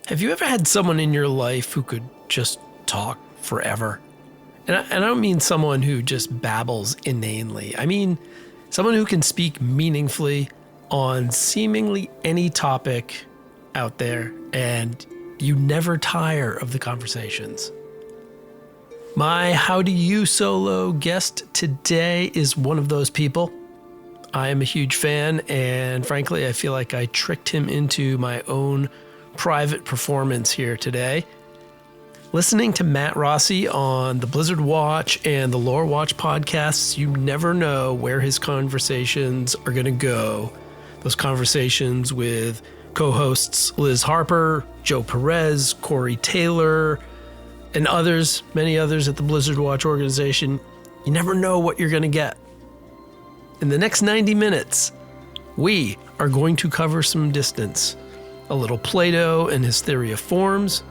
Have you ever had someone in your life who could just talk forever? And I don't mean someone who just babbles inanely. I mean someone who can speak meaningfully on seemingly any topic out there, and you never tire of the conversations. My How Do You Solo guest today is one of those people. I am a huge fan, and frankly, I feel like I tricked him into my own private performance here today. Listening to Matt Rossi on the Blizzard Watch and the Lore Watch podcasts, you never know where his conversations are going to go. Those conversations with co-hosts Liz Harper, Joe Perez, Corey Taylor, and others, many others at the Blizzard Watch organization. You never know what you're going to get. In the next 90 minutes, we are going to cover some distance. A little Plato and his theory of forms,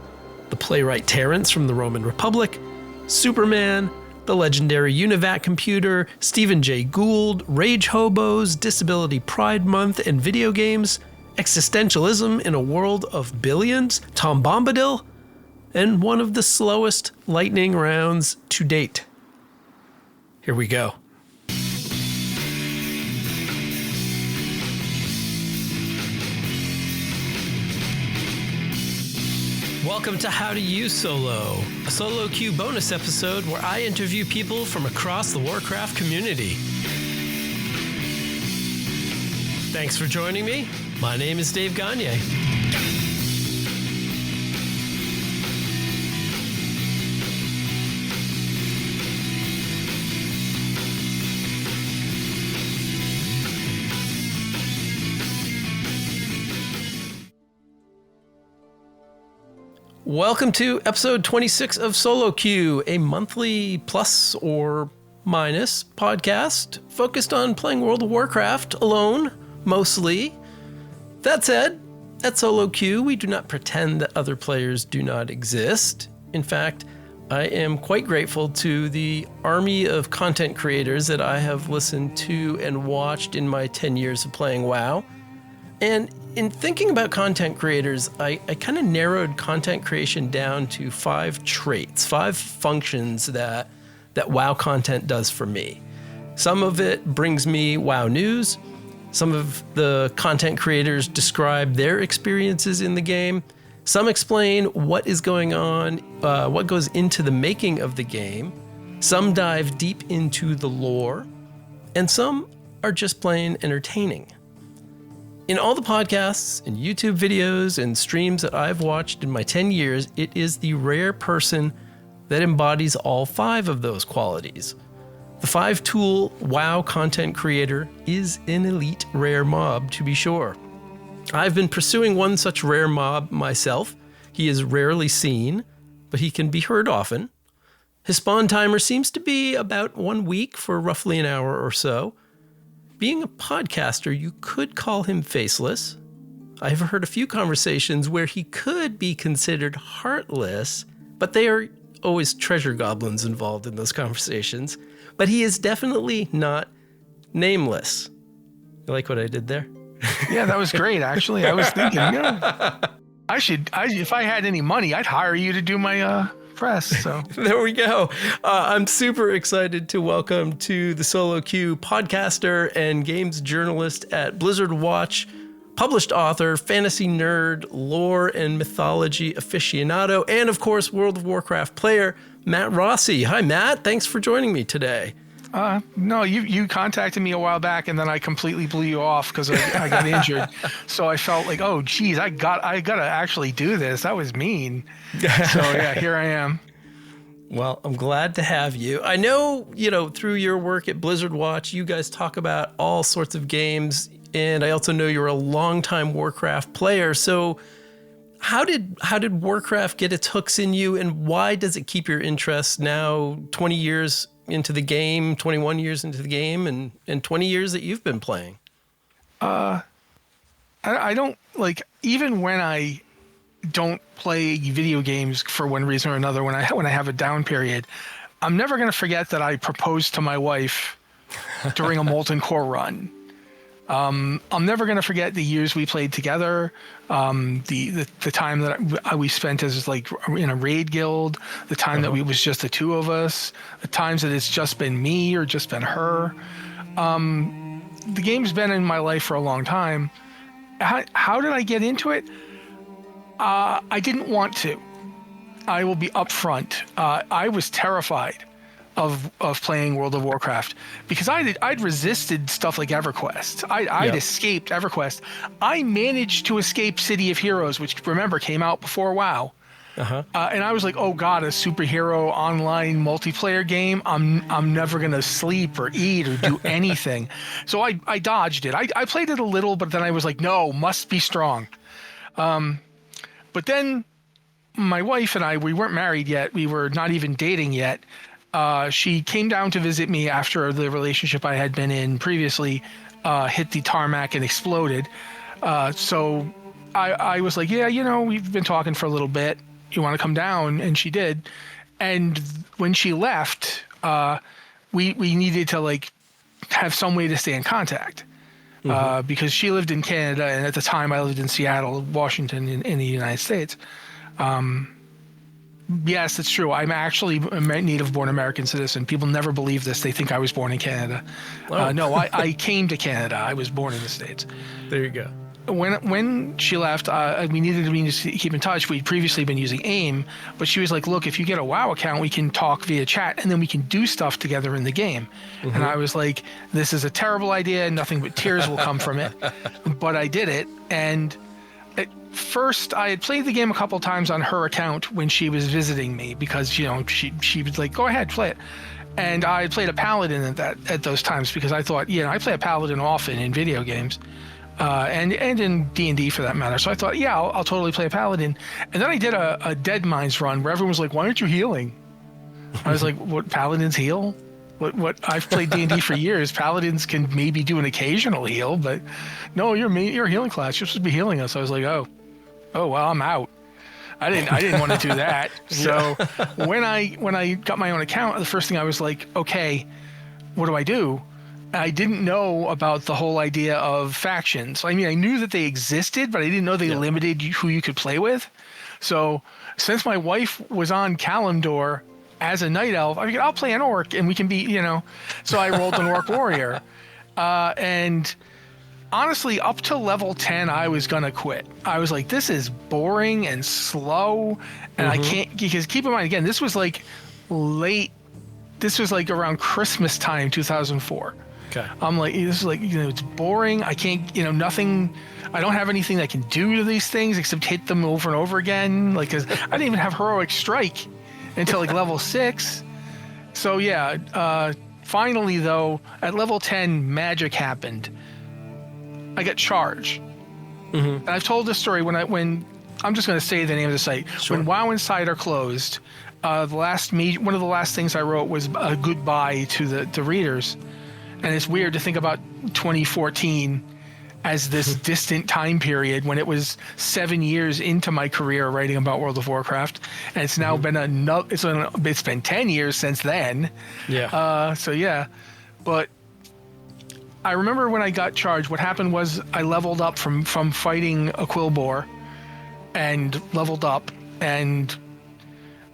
the playwright Terence from the Roman Republic, Superman, the legendary Univac computer, Stephen Jay Gould, Rage Hobos, Disability Pride Month, and video games, existentialism in a world of billions, Tom Bombadil, and one of the slowest lightning rounds to date. Here we go. Welcome to How Do You Solo, a solo queue bonus episode where I interview people from across the Warcraft community. Thanks for joining me. My name is Dave Gagne. Welcome to episode 26 of Solo Queue, a monthly plus or minus podcast focused on playing World of Warcraft alone, mostly. That said, at Solo Queue, we do not pretend that other players do not exist. In fact, I am quite grateful to the army of content creators that I have listened to and watched in my 10 years of playing WoW. And in thinking about content creators, I kind of narrowed content creation down to 5 traits, 5 functions that WoW content does for me. Some of it brings me WoW news. Some of the content creators describe their experiences in the game. Some explain what is going on, what goes into the making of the game. Some dive deep into the lore. And some are just plain entertaining. In all the podcasts and YouTube videos and streams that I've watched in my 10 years, it is the rare person that embodies all 5 of those qualities. The 5-tool WoW content creator is an elite rare mob, to be sure. I've been pursuing one such rare mob myself. He is rarely seen, but he can be heard often. His spawn timer seems to be about 1 week for roughly an hour or so. Being a podcaster, you could call him faceless. I've heard a few conversations where he could be considered heartless, but they are always treasure goblins involved in those conversations. But he is definitely not nameless. You like what I did there? Yeah, that was great, actually. I was thinking, if I had any money, I'd hire you to do my press. So there we go. I'm super excited to welcome to the Solo Queue podcaster and games journalist at Blizzard Watch, published author, fantasy nerd, lore and mythology aficionado, and of course, World of Warcraft player, Matt Rossi. Hi, Matt. Thanks for joining me today. No, you contacted me a while back, and then I completely blew you off because I got injured. So I felt like, oh, geez, I gotta actually do this. That was mean. So yeah, here I am. Well, I'm glad to have you. I know, through your work at Blizzard Watch, you guys talk about all sorts of games, and I also know you're a longtime Warcraft player. So how did Warcraft get its hooks in you, and why does it keep your interest now 20 years into the game, 21 years into the game, and 20 years that you've been playing? I don't, even when I don't play video games for one reason or another, when I have a down period, I'm never going to forget that I proposed to my wife during a Molten Core run. I'm never going to forget the years we played together. The time that we spent as like in a raid guild, the time that we was just the two of us, the times that it's just been me or just been her. The game's been in my life for a long time. How did I get into it? I didn't want to. I will be upfront. I was terrified of playing World of Warcraft because I'd resisted stuff like EverQuest. I'd escaped EverQuest. I managed to escape City of Heroes, which remember came out before WoW. And I was like, oh God, a superhero online multiplayer game. I'm never gonna sleep or eat or do anything. So I dodged it. I played it a little, but then I was like, no, must be strong. But then my wife and I, we weren't married yet. We were not even dating yet. She came down to visit me after the relationship I had been in previously hit the tarmac and exploded. So I was like, yeah, we've been talking for a little bit. You want to come down? And she did. And when she left, we needed to like have some way to stay in contact because she lived in Canada. And at the time I lived in Seattle, Washington in the United States. Yes, it's true. I'm actually a native-born American citizen. People never believe this. They think I was born in Canada. Oh. No, I came to Canada. I was born in the States. There you go. When she left, we needed to keep in touch. We'd previously been using AIM, but she was like, look, if you get a WoW account, we can talk via chat, and then we can do stuff together in the game. And I was like, this is a terrible idea. Nothing but tears will come from it. But I did it, and at first I had played the game a couple times on her account when she was visiting me because she was like, go ahead, play it. And I played a paladin at those times because I thought, I play a paladin often in video games. And in D&D for that matter. So I thought, I'll totally play a paladin. And then I did a Dead Mines run where everyone was like, why aren't you healing? I was like, what, paladins heal? What I've played D&D for years. Paladins can maybe do an occasional heal, but no, you're a healing class. You're supposed to be healing us. I was like, oh well, I'm out. I didn't want to do that. So when I got my own account, the first thing I was like, okay, what do I do? I didn't know about the whole idea of factions. I mean, I knew that they existed, but I didn't know they limited who you could play with. So since my wife was on Kalimdor as a night elf, I figured I'll play an orc and we can be, So I rolled an orc warrior. And honestly, up to level 10, I was going to quit. I was like, this is boring and slow. And I can't, because keep in mind, again, this was like around Christmas time, 2004. Okay. I'm like, this is like, it's boring. I can't, nothing. I don't have anything I can do to these things except hit them over and over again. Like, cause I didn't even have heroic strike until like level 6. So finally though, at level 10, magic happened. I got charged. And I've told this story when I'm just going to say the name of the site. Sure. When WoW Insider closed, one of the last things I wrote was a goodbye to the readers. And it's weird to think about 2014 as this distant time period when it was 7 years into my career writing about World of Warcraft, and it's now been it's been 10 years since then. But I remember when I got charged, what happened was I leveled up from fighting a Quillbore and leveled up, and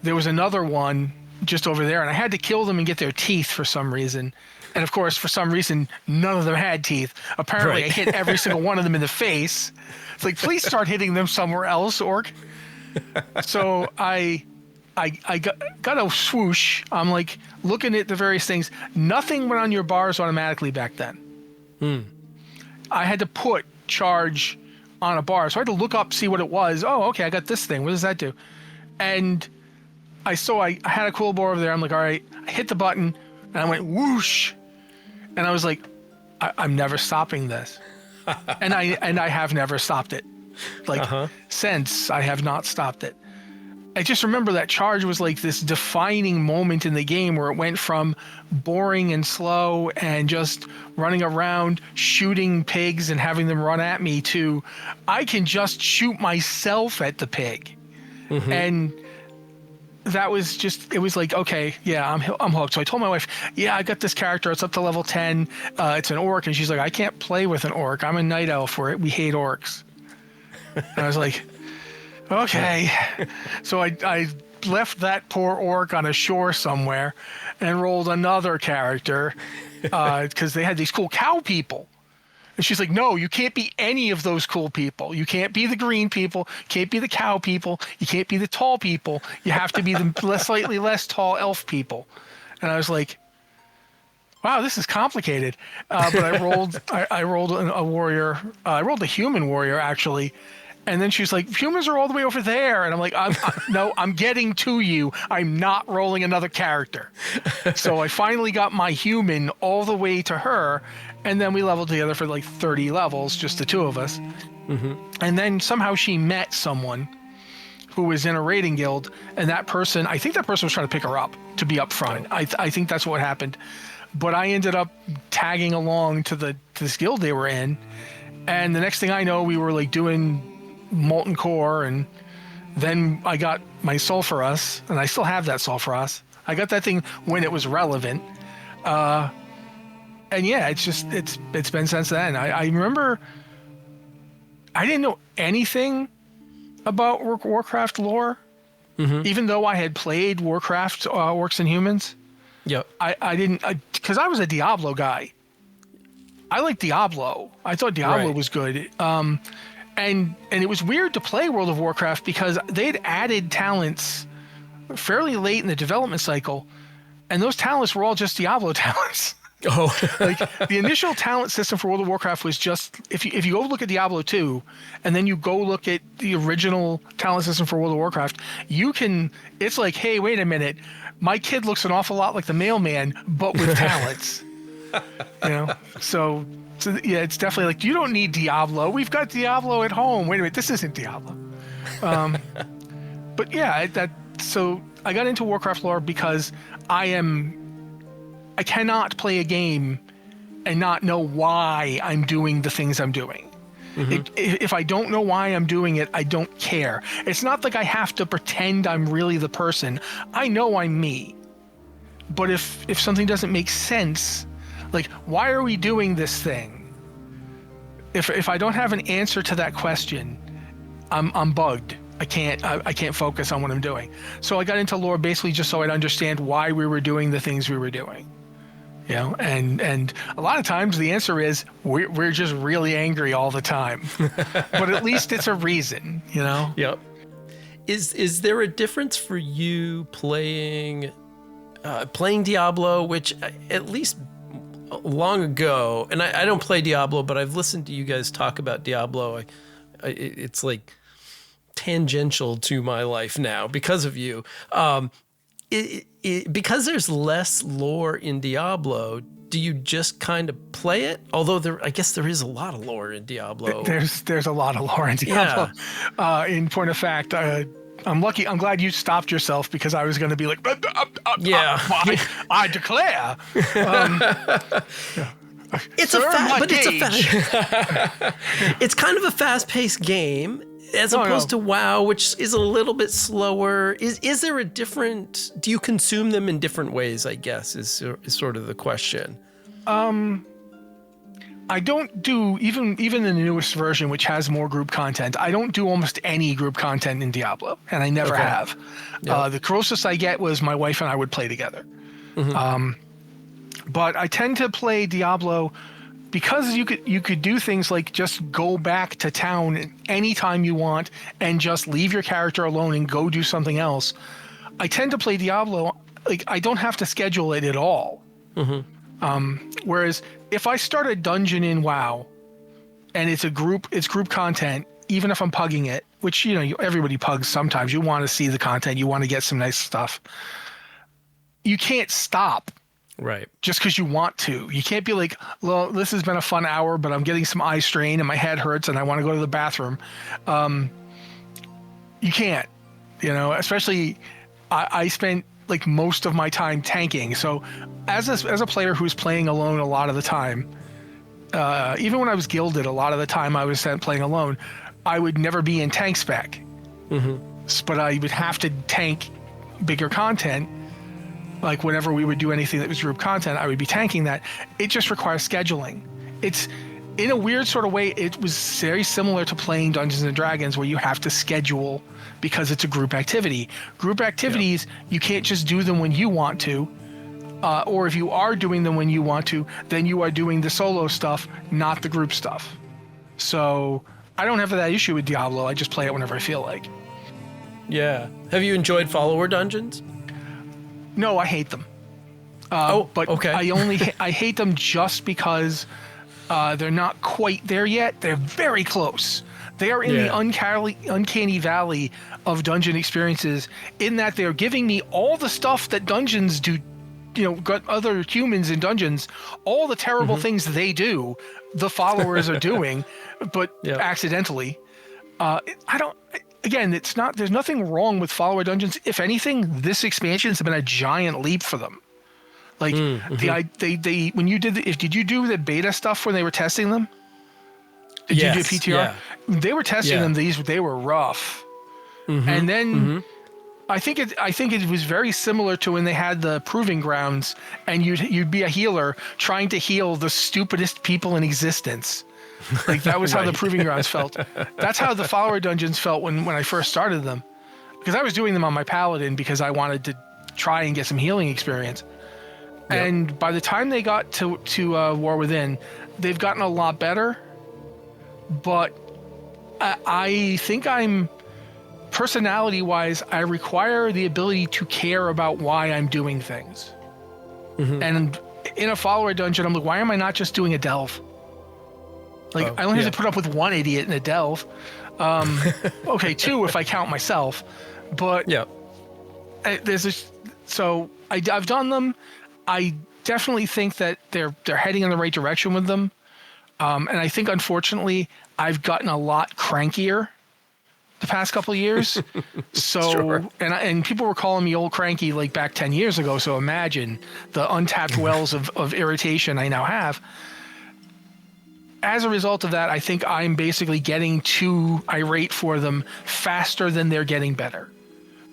there was another one just over there, and I had to kill them and get their teeth for some reason. And of course, for some reason, none of them had teeth. Apparently, I hit every single one of them in the face. It's like, please start hitting them somewhere else, orc. So I got a swoosh. I'm like looking at the various things. Nothing went on your bars automatically back then. I had to put charge on a bar. So I had to look up, see what it was. Oh, okay, I got this thing. What does that do? And I had a cool bar over there. I'm like, all right. I hit the button, and I went whoosh. And I was like, I'm never stopping this. and I have never stopped it. Since I have not stopped it. I just remember that charge was like this defining moment in the game where it went from boring and slow and just running around shooting pigs and having them run at me to I can just shoot myself at the pig. And that was just, it was like, okay, yeah, I'm hooked. So I told my wife, yeah, I got this character. It's up to level 10. It's an orc. And she's like, I can't play with an orc. I'm a night elf where we hate orcs. And I was like, okay. So I left that poor orc on a shore somewhere and rolled another character because they had these cool cow people. And she's like, no, you can't be any of those cool people. You can't be the green people. You can't be the cow people. You can't be the tall people. You have to be the slightly less tall elf people. And I was like, wow, this is complicated. But I rolled a warrior. I rolled a human warrior, actually. And then she's like, humans are all the way over there. And I'm like, no, I'm getting to you. I'm not rolling another character. So I finally got my human all the way to her. And then we leveled together for like 30 levels, just the two of us. Mm-hmm. And then somehow she met someone who was in a raiding guild. And that person, I think that person was trying to pick her up to be up front. I think that's what happened. But I ended up tagging along to this guild they were in. And the next thing I know, we were like doing molten core, and then I got my sulfurous, and I still have that sulfurous. I got that thing when it was relevant, and yeah, it's been since then. I remember I didn't know anything about Warcraft lore, even though I had played Warcraft Orcs and Humans. Yep. I didn't, because I was a Diablo guy. I liked Diablo. I thought Diablo was good. And it was weird to play World of Warcraft because they'd added talents fairly late in the development cycle, and those talents were all just Diablo talents. Oh, like the initial talent system for World of Warcraft was just, if you go look at Diablo 2 and then you go look at the original talent system for World of Warcraft, it's like, hey, wait a minute, my kid looks an awful lot like the mailman, but with talents. So yeah, it's definitely like, you don't need Diablo. We've got Diablo at home. Wait a minute, this isn't Diablo. But yeah, so I got into Warcraft lore because I cannot play a game and not know why I'm doing the things I'm doing. Mm-hmm. If I don't know why I'm doing it, I don't care. It's not like I have to pretend I'm really the person. I know I'm me. But if something doesn't make sense, like, why are we doing this thing? If I don't have an answer to that question, I'm bugged. I can't focus on what I'm doing. So I got into lore basically just so I'd understand why we were doing the things we were doing. And a lot of times the answer is we're just really angry all the time. But at least it's a reason, Yep. Is there a difference for you playing Diablo, which at least long ago, and I don't play Diablo, but I've listened to you guys talk about Diablo. It's like tangential to my life now because of you. Because there's less lore in Diablo, do you just kind of play it? Although I guess there is a lot of lore in Diablo. There's a lot of lore in Diablo. Yeah. In point of fact, I'm lucky. I'm glad you stopped yourself because I was going to be like, yeah, I declare. It's it's kind of a fast-paced game as opposed to WoW, which is a little bit slower. Is there a different? Do you consume them in different ways? I guess is sort of the question. I don't do even in the newest version, which has more group content. I don't do almost any group content in Diablo, and I never have. Yep. The closest I get was my wife and I would play together. Mm-hmm. But I tend to play Diablo because you could do things like just go back to town anytime you want and just leave your character alone and go do something else. I tend to play Diablo like I don't have to schedule it at all. Mm-hmm. Whereas if I start a dungeon in WoW and it's group content, even if I'm pugging it, which everybody pugs sometimes, you want to see the content, you want to get some nice stuff. You can't stop. Right. Just because you want to. You can't be like, well, this has been a fun hour, but I'm getting some eye strain and my head hurts and I want to go to the bathroom. You can't, especially I spent like most of my time tanking. So as a player who's playing alone a lot of the time, even when I was guilded, a lot of the time I was playing alone, I would never be in tank spec. Mm-hmm. But I would have to tank bigger content, like whenever we would do anything that was group content, I would be tanking that. It just requires scheduling. It's, in a weird sort of way, it was very similar to playing Dungeons and Dragons, where you have to schedule because it's a group activity. Group activities, you can't just do them when you want to, or if you are doing them when you want to, then you are doing the solo stuff, not the group stuff. So I don't have that issue with Diablo. I just play it whenever I feel like. Yeah. Have you enjoyed follower dungeons? No, I hate them. But okay. I hate them just because they're not quite there yet. They're very close. They are in the uncanny valley of dungeon experiences, in that they're giving me all the stuff that dungeons do, got other humans in dungeons, all the terrible things they do, the followers are doing, but accidentally. Again, there's nothing wrong with follower dungeons. If anything, this expansion has been a giant leap for them. Like when you did you do the beta stuff when they were testing them? Did you do PTR? Yeah. They were testing them. They were rough. And then I think it was very similar to when they had the proving grounds, and you'd be a healer trying to heal the stupidest people in existence. Like that was how the proving grounds felt. That's how the follower dungeons felt when I first started them, because I was doing them on my paladin because I wanted to try and get some healing experience. Yep. And by the time they got to War Within, they've gotten a lot better. But I think personality-wise, I require the ability to care about why I'm doing things. And in a follower dungeon, I'm like, why am I not just doing a delve? Like, I only have to put up with one idiot in a delve. Okay, two if I count myself. But I've done them. I definitely think that they're heading in the right direction with them. And I think, unfortunately, I've gotten a lot crankier the past couple of years. So, and people were calling me old cranky like back 10 years ago. So imagine the untapped wells of irritation I now have. As a result of that, I think I'm basically getting too irate for them faster than they're getting better.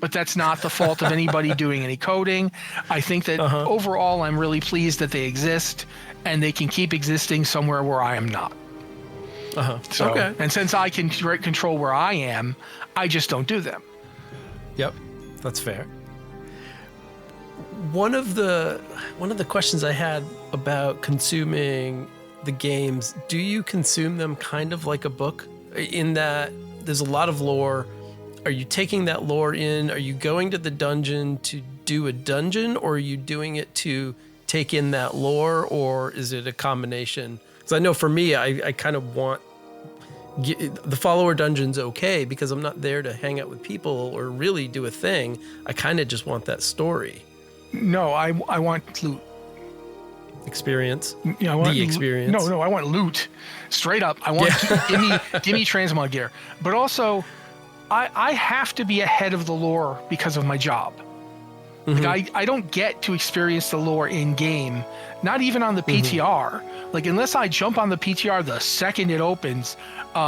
But that's not the fault of anybody doing any coding. I think that overall, I'm really pleased that they exist, and they can keep existing somewhere where I am not. And since I can control where I am, I just don't do them. Yep, that's fair. One of the questions I had about consuming the games, do you consume them kind of like a book, in that there's a lot of lore? Are you taking that lore in? Are you going to the dungeon to do a dungeon, or are you doing it to take in that lore, or is it a combination? Because I know for me, I kind of want the follower dungeon's okay because I'm not there to hang out with people or really do a thing. I kind of just want that story. No, I want loot. Experience. Yeah, I want the experience. No, I want loot. Straight up, I want give me transmog gear. But also, I have to be ahead of the lore because of my job. Like I don't get to experience the lore in game, not even on the PTR. Like, unless I jump on the PTR the second it opens,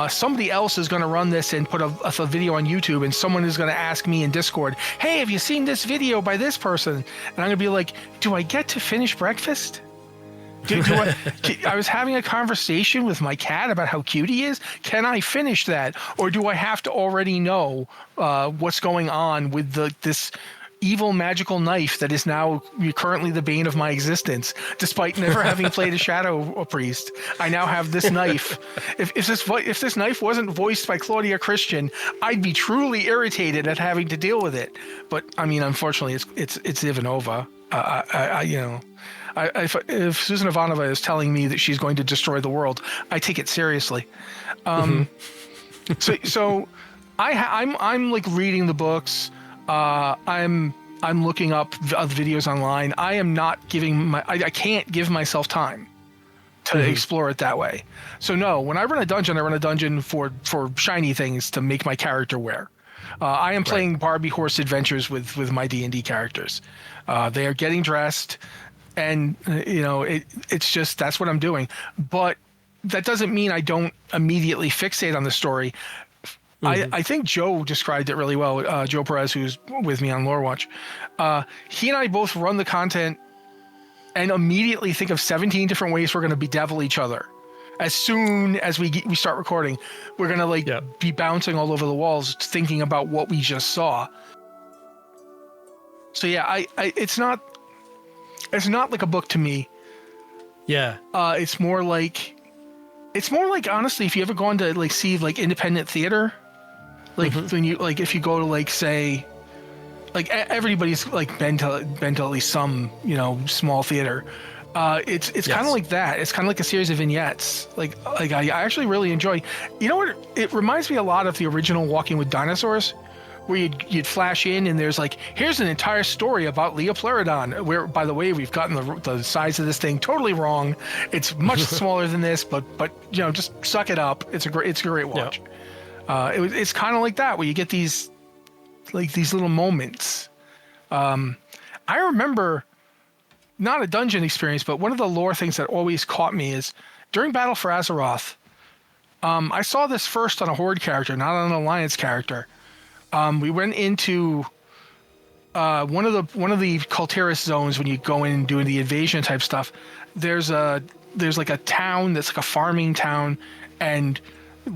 somebody else is going to run this and put a video on YouTube, and someone is going to ask me in Discord, hey, have you seen this video by this person? And I'm going to be like, do I get to finish breakfast? I was having a conversation with my cat about how cute he is. Can I finish that? Or do I have to already know what's going on with this evil magical knife that is now currently the bane of my existence, despite never having played a Shadow Priest? I now have this knife. If this knife wasn't voiced by Claudia Christian, I'd be truly irritated at having to deal with it. But I mean, unfortunately, it's Ivanova. If Susan Ivanova is telling me that she's going to destroy the world, I take it seriously. So I'm like reading the books. I'm looking up videos online. I am not I can't give myself time to explore it that way. So no, when I run a dungeon for shiny things to make my character wear. I am playing Barbie horse adventures with my D&D characters. They are getting dressed, and it's just, that's what I'm doing. But that doesn't mean I don't immediately fixate on the story. I think Joe described it really well. Joe Perez, who's with me on Lore Watch, he and I both run the content and immediately think of 17 different ways we're going to bedevil each other. As soon as we start recording, we're going to be bouncing all over the walls, thinking about what we just saw. So yeah, it's not like a book to me. Yeah. It's more like honestly, if you ever gone to like see like independent theater, like when you like if you go to like say, like everybody's like been to at least some small theater. It's kind of like that. It's kind of like a series of vignettes. Like I actually really enjoy. You know what? It reminds me a lot of the original Walking with Dinosaurs, where you'd flash in and there's like, here's an entire story about Leopleurodon. Where, by the way, we've gotten the size of this thing totally wrong. It's much smaller than this, but just suck it up. It's a great watch. Yep. It's kind of like that, where you get these little moments. I remember. Not a dungeon experience, but one of the lore things that always caught me is during Battle for Azeroth, I saw this first on a Horde character, not on an Alliance character. We went into one of the Kultiris zones when you go in and do the invasion type stuff. There's like a town that's like a farming town, and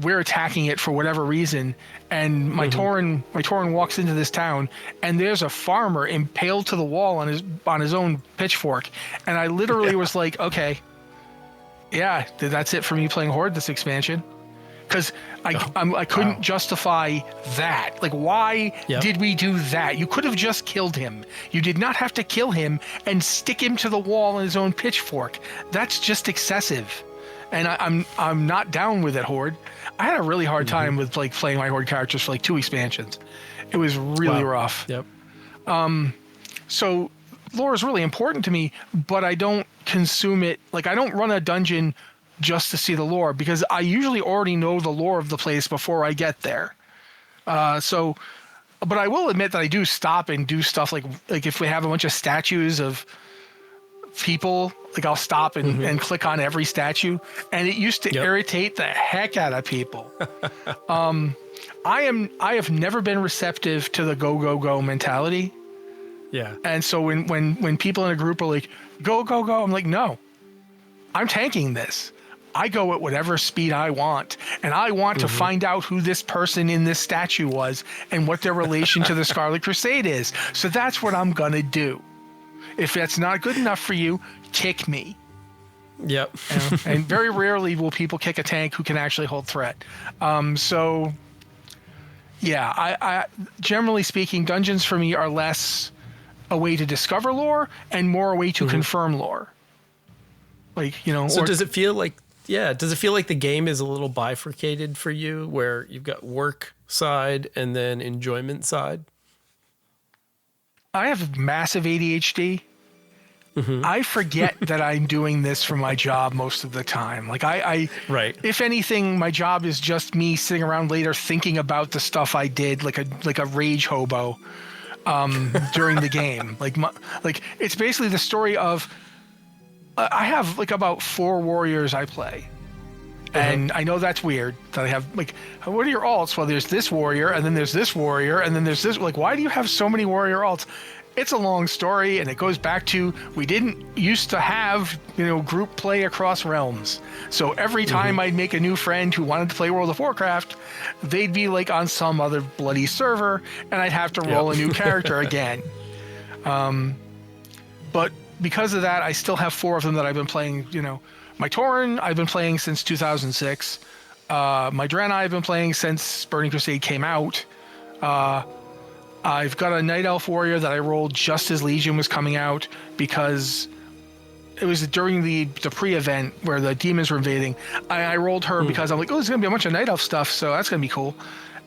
we're attacking it for whatever reason. And my Tauren walks into this town, and there's a farmer impaled to the wall on his own pitchfork. And I literally was like, okay, yeah, that's it for me playing Horde this expansion. Because I couldn't justify that. Like, why did we do that? You could have just killed him. You did not have to kill him and stick him to the wall on his own pitchfork. That's just excessive. And I'm not down with it, Horde. I had a really hard time with like playing my Horde characters for like 2 expansions. It was really rough. Yep. So lore is really important to me, but I don't consume it. Like, I don't run a dungeon just to see the lore, because I usually already know the lore of the place before I get there. But I will admit that I do stop and do stuff like if we have a bunch of statues of people, like I'll stop and click on every statue, and it used to irritate the heck out of people. I have never been receptive to the go mentality. Yeah. And so when people in a group are like, go, I'm like, no, I'm tanking this. I go at whatever speed I want, and I want to find out who this person in this statue was and what their relation to the Scarlet Crusade is. So that's what I'm going to do. If that's not good enough for you, kick me. Yep. And very rarely will people kick a tank who can actually hold threat. So, yeah, I generally speaking, dungeons for me are less a way to discover lore and more a way to confirm lore. Like, So does it feel like the game is a little bifurcated for you, where you've got work side and then enjoyment side? I have massive ADHD. I forget that I'm doing this for my job most of the time. Like right. If anything, my job is just me sitting around later thinking about the stuff I did, like a rage hobo, during the game. Like it's basically the story of. I have like about 4 warriors I play. And I know that's weird that I have like, what are your alts? Well, there's this warrior, and then there's this warrior, and then there's this. Like, why do you have so many warrior alts? It's a long story, and it goes back to we didn't used to have group play across realms. So every time I'd make a new friend who wanted to play World of Warcraft, they'd be like on some other bloody server, and I'd have to roll a new character again. But because of that, I still have 4 of them that I've been playing. My Tauren I've been playing since 2006. My Draenei I've been playing since Burning Crusade came out. I've got a Night Elf warrior that I rolled just as Legion was coming out, because it was during the pre-event where the demons were invading. I rolled her because I'm like, oh, there's going to be a bunch of Night Elf stuff, so that's going to be cool.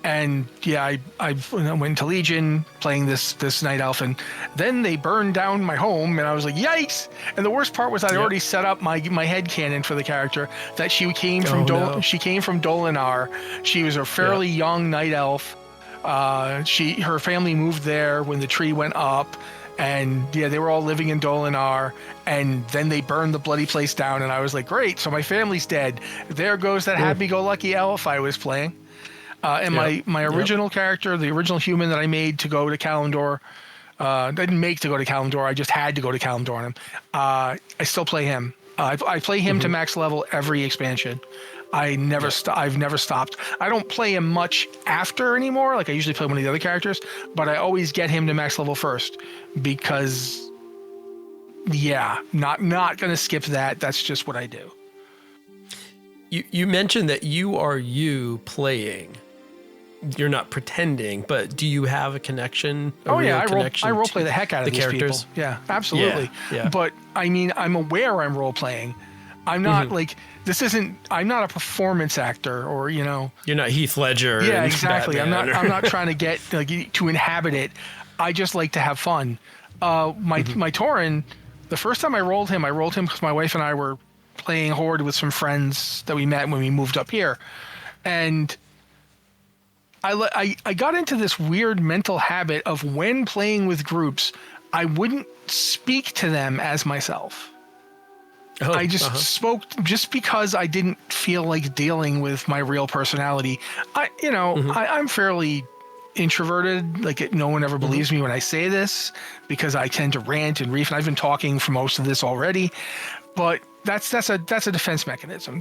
And yeah, I went into Legion playing this Night Elf, and then they burned down my home, and I was like, yikes! And the worst part was I'd already set up my headcanon for the character, that she came from she came from Dolinar. She was a fairly young Night Elf. Her family moved there when the tree went up, and yeah, they were all living in Dolinar, and then they burned the bloody place down, and I was like, great, so my family's dead. There goes that happy-go-lucky elf I was playing. And my original character, the original human that I made to go to Kalimdor, I didn't make to go to Kalimdor. I just had to go to Kalimdor on him. I still play him. I play him to max level every expansion. I've never stopped. I don't play him much after anymore. Like I usually play one of the other characters, but I always get him to max level first because, not gonna skip that. That's just what I do. You mentioned that you are you playing. You're not pretending, but do you have a connection? I role play the heck out of these characters. people. Yeah, absolutely. Yeah. But I mean, I'm aware I'm role playing. I'm not I'm not a performance actor or, You're not Heath Ledger. Yeah, exactly. Batman I'm not trying to get to inhabit it. I just like to have fun. My Tauren, the first time I rolled him because my wife and I were playing Horde with some friends that we met when we moved up here. And I got into this weird mental habit of when playing with groups, I wouldn't speak to them as myself. I just spoke just because I didn't feel like dealing with my real personality. I'm fairly introverted. Like no one ever believes me when I say this because I tend to rant and reef. And I've been talking for most of this already, but that's a defense mechanism.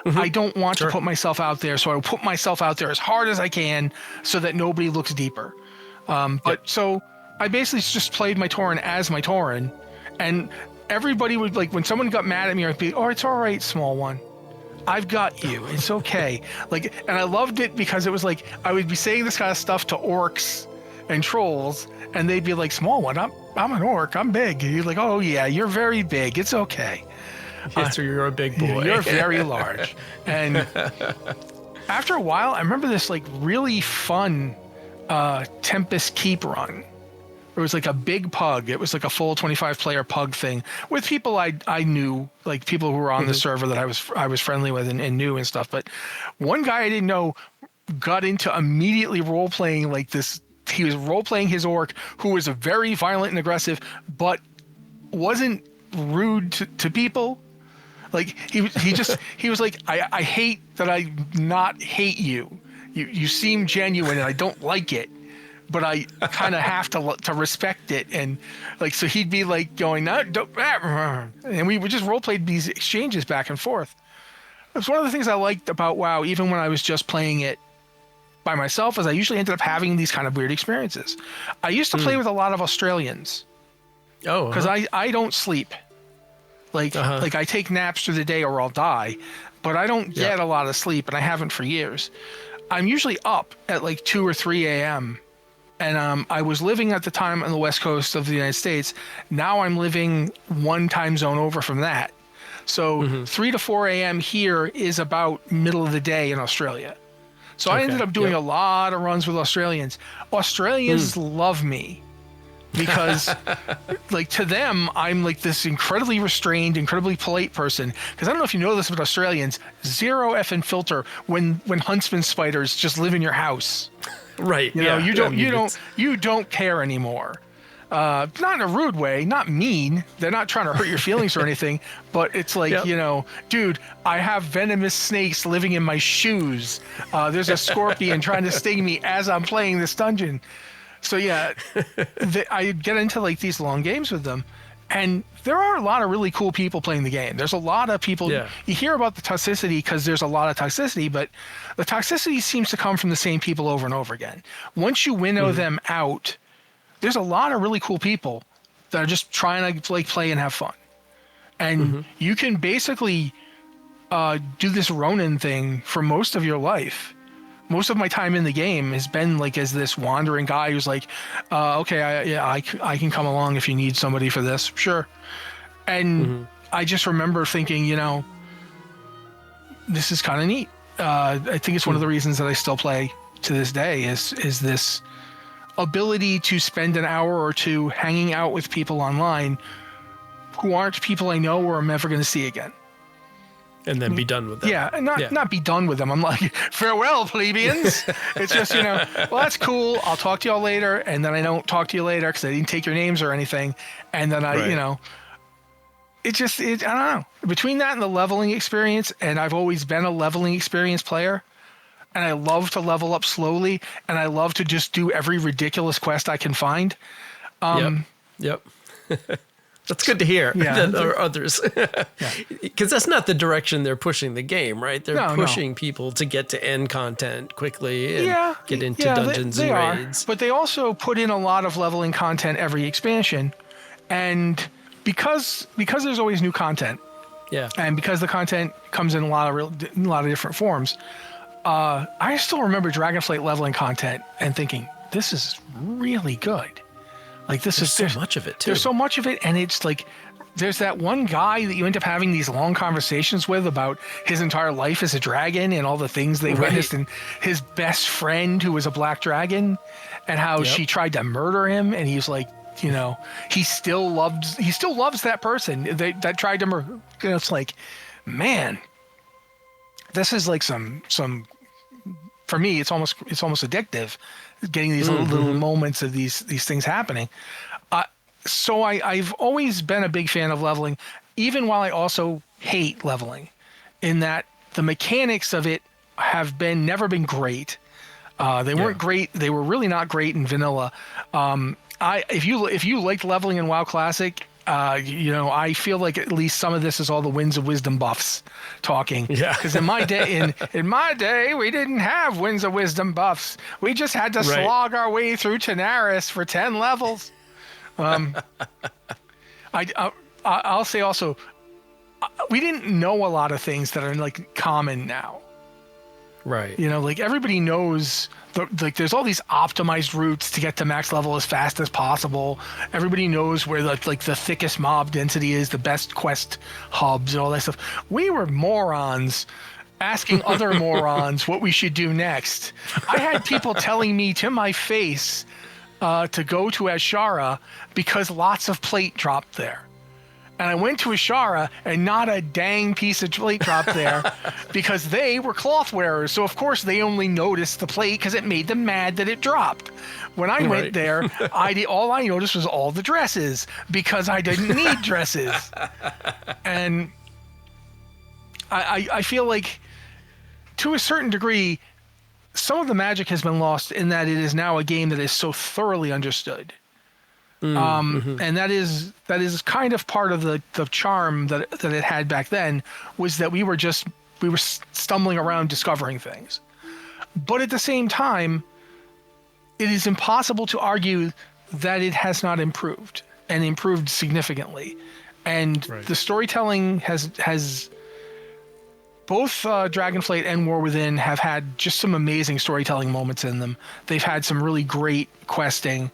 I don't want to put myself out there, so I put myself out there as hard as I can so that nobody looks deeper. So I basically just played my Tauren as my Tauren, and everybody would when someone got mad at me, I'd be, "Oh, it's all right, small one. I've got you. It's okay." And I loved it because it was I would be saying this kind of stuff to orcs and trolls, and they'd be like, "Small one, I'm an orc. I'm big." And you're like, "Oh yeah, you're very big. It's okay." So you're a big boy. You're very large. And after a while, I remember this really fun Tempest Keep run. It was a big pug. It was a full 25 player pug thing with people I knew, people who were on the server that I was friendly with and knew and stuff. But one guy I didn't know got into immediately role playing this. He was role playing his orc who was very violent and aggressive, but wasn't rude to people. He was like, I hate that I not hate you. You seem genuine and I don't like it, but I kind of have to respect it. And so he'd be going, "No, don't," and we just role played these exchanges back and forth. It's one of the things I liked about WoW, even when I was just playing it by myself, is I usually ended up having these kind of weird experiences. I used to play with a lot of Australians. Oh, because I don't sleep. I take naps through the day or I'll die, but I don't get a lot of sleep, and I haven't for years. I'm usually up at 2 or 3 a.m. And I was living at the time on the west coast of the United States. Now I'm living one time zone over from that. So 3 to 4 a.m. here is about middle of the day in Australia. So I ended up doing a lot of runs with Australians. Australians love me. Because to them, I'm this incredibly restrained, incredibly polite person. Because I don't know if you know this about Australians, zero effing filter when huntsman spiders just live in your house. Right. You don't care anymore. Not in a rude way, not mean. They're not trying to hurt your feelings or anything, but it's dude, I have venomous snakes living in my shoes. There's a scorpion trying to sting me as I'm playing this dungeon. So I get into these long games with them, and there are a lot of really cool people playing the game. There's a lot of people. You hear about the toxicity because there's a lot of toxicity, but the toxicity seems to come from the same people over and over again. Once you winnow them out, there's a lot of really cool people that are just trying to play and have fun, and you can basically do this Ronin thing for most of your life. Most of my time in the game has been as this wandering guy who's okay, I can come along if you need somebody for this, sure. And I just remember thinking, this is kind of neat. I think it's one of the reasons that I still play to this day is this ability to spend an hour or two hanging out with people online who aren't people I know or I'm ever going to see again. And then be done with them. Yeah, and not be done with them. I'm like, farewell, plebeians. It's just, well, that's cool. I'll talk to y'all later. And then I don't talk to you later because I didn't take your names or anything. And then I don't know. Between that and the leveling experience, and I've always been a leveling experience player, and I love to level up slowly, and I love to just do every ridiculous quest I can find. Yep. That's good to hear. Yeah. That or others. Because that's not the direction they're pushing the game, right? They're pushing people to get to end content quickly and get into dungeons and raids. But they also put in a lot of leveling content every expansion. And because there's always new content, and because the content comes in a lot of different forms, I still remember Dragonflight leveling content and thinking, this is really good. Like there's so much of it too. There's so much of it, and it's like there's that one guy that you end up having these long conversations with about his entire life as a dragon and all the things they witnessed, and his best friend who was a black dragon, and how she tried to murder him, and he's like, you know, he still loves that person that tried to murder. It's like, man, this is like some. For me, it's almost addictive, getting these little moments of these things happening. So I've always been a big fan of leveling, even while I also hate leveling, in that the mechanics of it have never been great. They weren't great. They were really not great in vanilla. If you liked leveling in WoW Classic, I feel like at least some of this is all the Winds of Wisdom buffs talking. Yeah. Because in my day, we didn't have Winds of Wisdom buffs. We just had to slog our way through Tanaris for 10 levels. I'll say also, we didn't know a lot of things that are like common now. Right. You know, like everybody knows, there's all these optimized routes to get to max level as fast as possible. Everybody knows where the thickest mob density is, the best quest hubs and all that stuff. We were morons asking other morons what we should do next. I had people telling me to my face to go to Ashara because lots of plate dropped there. And I went to Ashara and not a dang piece of plate dropped there because they were cloth wearers. So, of course, they only noticed the plate because it made them mad that it dropped. When I went there, all I noticed was all the dresses because I didn't need dresses. And I feel like, to a certain degree, some of the magic has been lost in that it is now a game that is so thoroughly understood. And that is kind of part of the charm that it had back then, was that we were stumbling around discovering things. But at the same time, it is impossible to argue that it has not improved, and improved significantly. And the storytelling has both Dragonflight and War Within have had just some amazing storytelling moments in them. They've had some really great questing.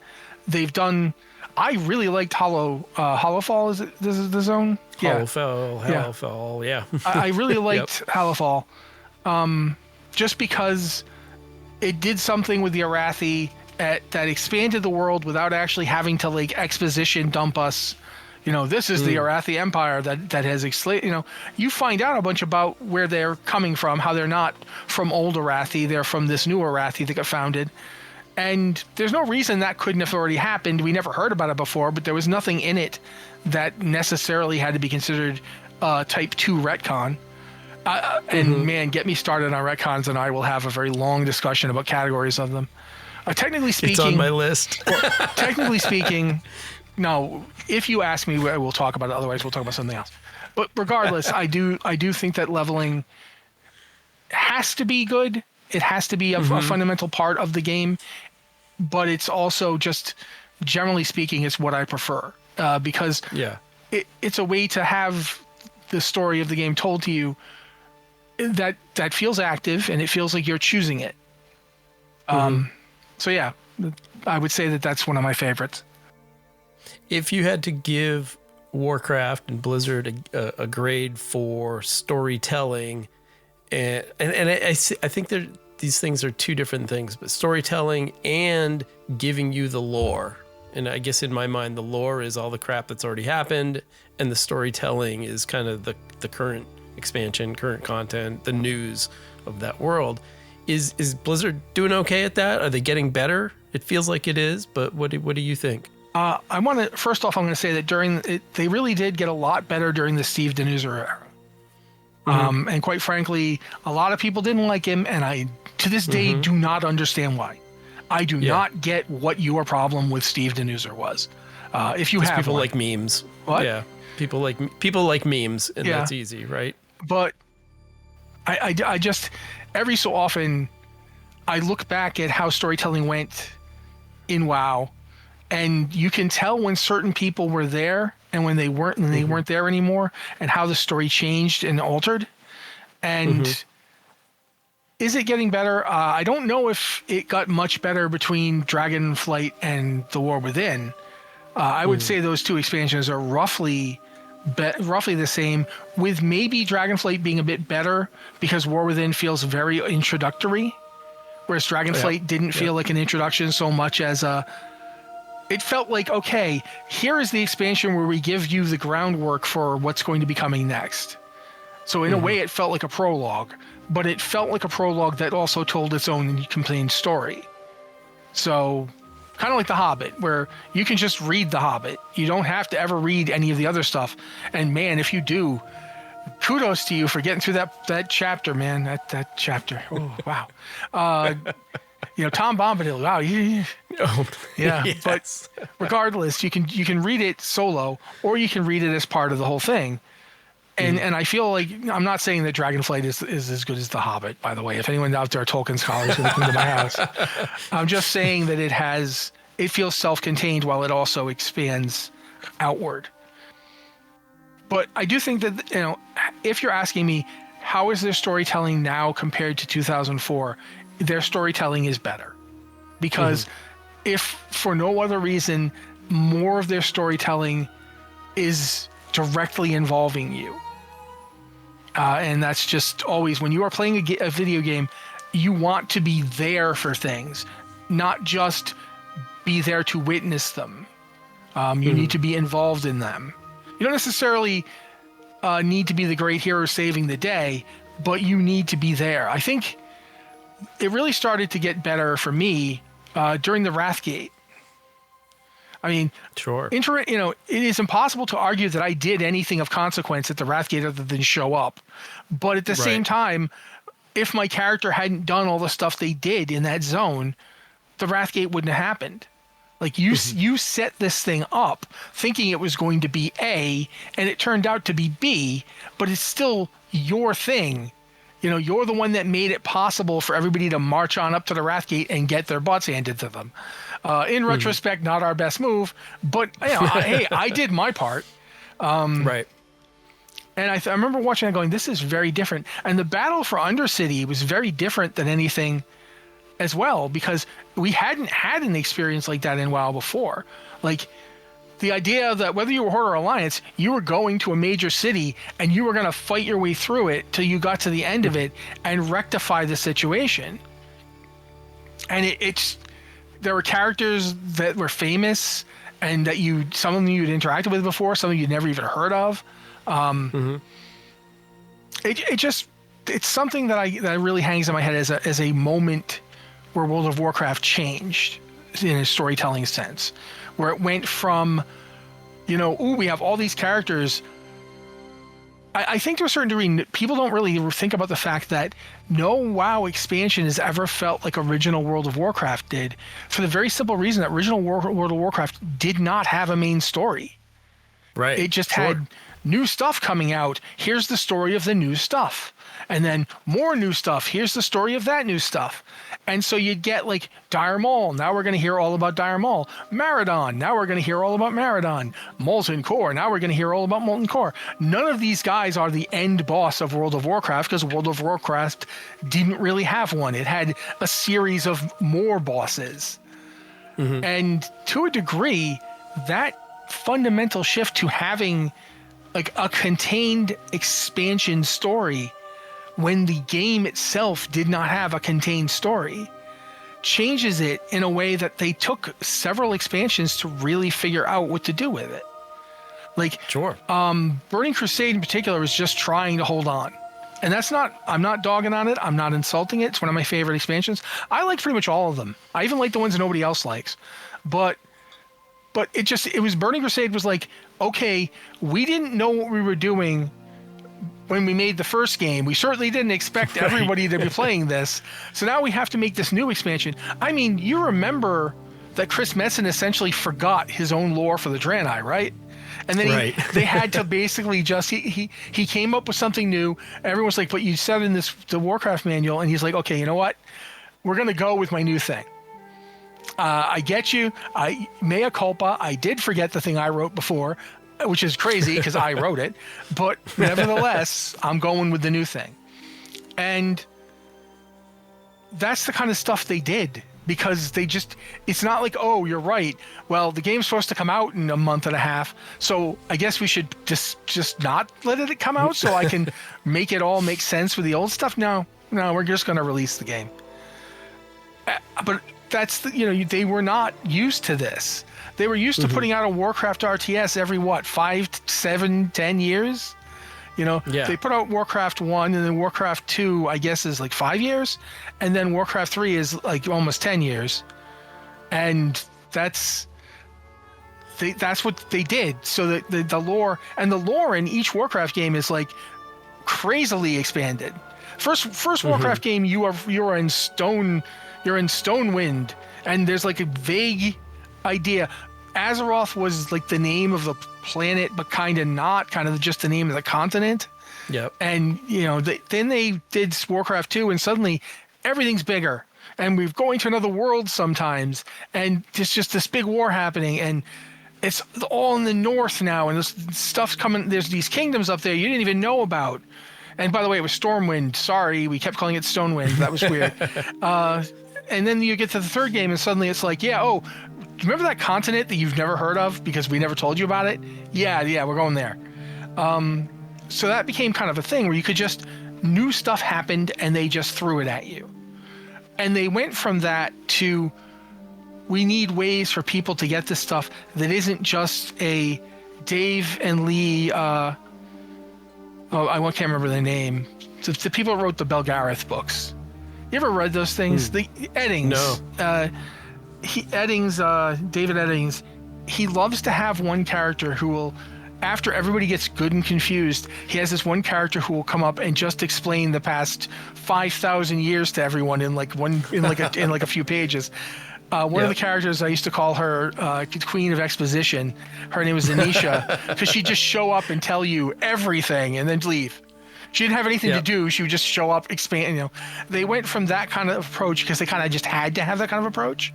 They've done. I really liked Hollowfall. Is it the zone? Hollowfall, yeah. I really liked Hollowfall, just because it did something with the Arathi that expanded the world without actually having to exposition dump us. You know, this is the Arathi Empire that has you find out a bunch about where they're coming from, how they're not from old Arathi, they're from this new Arathi that got founded. And there's no reason that couldn't have already happened. We never heard about it before, but there was nothing in it that necessarily had to be considered type 2 retcon. And man, get me started on retcons and I will have a very long discussion about categories of them. Technically speaking... It's on my list. Technically speaking, no, if you ask me, we'll talk about it. Otherwise, we'll talk about something else. But regardless, I do think that leveling has to be good. It has to be a fundamental part of the game, but it's also just, generally speaking, it's what I prefer because it's a way to have the story of the game told to you that feels active and it feels like you're choosing it. So yeah, I would say that that's one of my favorites. If you had to give Warcraft and Blizzard a grade for storytelling, and I think these things are two different things, but storytelling and giving you the lore. And I guess in my mind, the lore is all the crap that's already happened, and the storytelling is kind of the current expansion, current content, the news of that world. Is Blizzard doing okay at that? Are they getting better? It feels like it is, but what do you think? First off, I'm going to say that they really did get a lot better during the Steve Denuser era. And quite frankly, a lot of people didn't like him, and I to this day do not understand why. I do not get what your problem with Steve Denuser was. If you have people one. like memes. What? Yeah, people like memes, and that's easy, right? But I just every so often I look back at how storytelling went in WoW, and you can tell when certain people were there and when they weren't, and they weren't there anymore, and how the story changed and altered. And is it getting better? I don't know if it got much better between Dragonflight and The War Within. I would say those two expansions are roughly the same, with maybe Dragonflight being a bit better because War Within feels very introductory, whereas Dragonflight didn't feel like an introduction so much as it felt like, okay, here is the expansion where we give you the groundwork for what's going to be coming next. So in a way, it felt like a prologue, but it felt like a prologue that also told its own contained story. So kind of like The Hobbit, where you can just read The Hobbit. You don't have to ever read any of the other stuff. And man, if you do, kudos to you for getting through that chapter, man. That chapter. Oh, wow. Tom Bombadil. Wow. Yeah. Yes. But regardless, you can read it solo, or you can read it as part of the whole thing. And I feel like, I'm not saying that Dragonflight is as good as The Hobbit, by the way. If anyone out there are Tolkien scholars who come to my house, I'm just saying that it feels self-contained while it also expands outward. But I do think that, if you're asking me, how is their storytelling now compared to 2004, their storytelling is better. Because if for no other reason, more of their storytelling is directly involving you. And that's just always, when you are playing a video game, you want to be there for things, not just be there to witness them. You need to be involved in them. You don't necessarily need to be the great hero saving the day, but you need to be there. I think it really started to get better for me during the Wrathgate. I mean, sure. It is impossible to argue that I did anything of consequence at the Wrathgate other than show up. But at the same time, if my character hadn't done all the stuff they did in that zone, the Wrathgate wouldn't have happened. Like you set this thing up thinking it was going to be A, and it turned out to be B, but it's still your thing. You're the one that made it possible for everybody to march on up to the Wrathgate and get their butts handed to them. In retrospect, not our best move, but hey, I did my part. Right. And I remember watching it going, this is very different. And the battle for Undercity was very different than anything as well, because we hadn't had an experience like that in WoW before. Like, the idea that whether you were Horde or Alliance, you were going to a major city and you were going to fight your way through it till you got to the end of it and rectify the situation. And there were characters that were famous and that some of them you'd interacted with before, some of them you'd never even heard of. It's something that really hangs in my head as a moment where World of Warcraft changed in a storytelling sense, where it went from, we have all these characters. I think to a certain degree, people don't really think about the fact that no WoW expansion has ever felt like original World of Warcraft did, for the very simple reason that original World of Warcraft did not have a main story. Right. It just had new stuff coming out. Here's the story of the new stuff. And then more new stuff. Here's the story of that new stuff. And so you'd get like Dire Maul. Now we're going to hear all about Dire Maul. Maradon. Now we're going to hear all about Maradon. Molten Core. Now we're going to hear all about Molten Core. None of these guys are the end boss of World of Warcraft, because World of Warcraft didn't really have one. It had a series of more bosses. And to a degree, that fundamental shift to having like a contained expansion story when the game itself did not have a contained story changes it in a way that they took several expansions to really figure out what to do with it. Like, Burning Crusade in particular was just trying to hold on. And I'm not dogging on it. I'm not insulting it. It's one of my favorite expansions. I like pretty much all of them. I even like the ones that nobody else likes. But Burning Crusade was like, okay, we didn't know what we were doing when we made the first game. We certainly didn't expect everybody to be playing this. So now we have to make this new expansion. I mean, you remember that Chris Metzen essentially forgot his own lore for the Draenei, right? And then they had to basically just, he came up with something new. Everyone's like, but you said in the Warcraft manual, and he's like, okay, you know what? We're going to go with my new thing. I get you. Mea culpa. I did forget the thing I wrote before, which is crazy because I wrote it. But nevertheless, I'm going with the new thing. And that's the kind of stuff they did. Because it's not like, oh, you're right. Well, the game's supposed to come out in a month and a half, so I guess we should just not let it come out so I can make it all make sense with the old stuff. No, we're just going to release the game. But that's they were not used to this. They were used to putting out a Warcraft RTS every 5, 7, 10 years. They put out Warcraft 1, and then Warcraft 2, I guess, is like 5 years, and then Warcraft 3 is like almost 10 years, and that's what they did. So that the lore in each Warcraft game is like crazily expanded. First Warcraft game, you're in Stonewind, and there's like a vague idea. Azeroth was like the name of the planet, but kind of not, kind of just the name of the continent. Yep. And, then they did Warcraft 2, and suddenly everything's bigger. And we're going to another world sometimes, and there's just this big war happening, and it's all in the north now, and this stuff's coming. There's these kingdoms up there you didn't even know about. And by the way, it was Stormwind. Sorry, we kept calling it Stonewind. That was weird. And then you get to the third game, and suddenly it's like, do you remember that continent that you've never heard of because we never told you about it? Yeah, we're going there. So that became kind of a thing where you could new stuff happened and they just threw it at you. And they went from that to, we need ways for people to get this stuff that isn't just a Dave and Lee, I can't remember the name. The people who wrote the Belgareth books. You ever read those things? The Eddings. No. David Eddings, he loves to have one character who will, after everybody gets good and confused, he has this one character who will come up and just explain the past 5,000 years to everyone in a few pages. One of the characters, I used to call her Queen of Exposition. Her name was Anisha, because she'd just show up and tell you everything and then leave. She didn't have anything to do. She would just show up, expand. They went from that kind of approach because they kind of just had to have that kind of approach,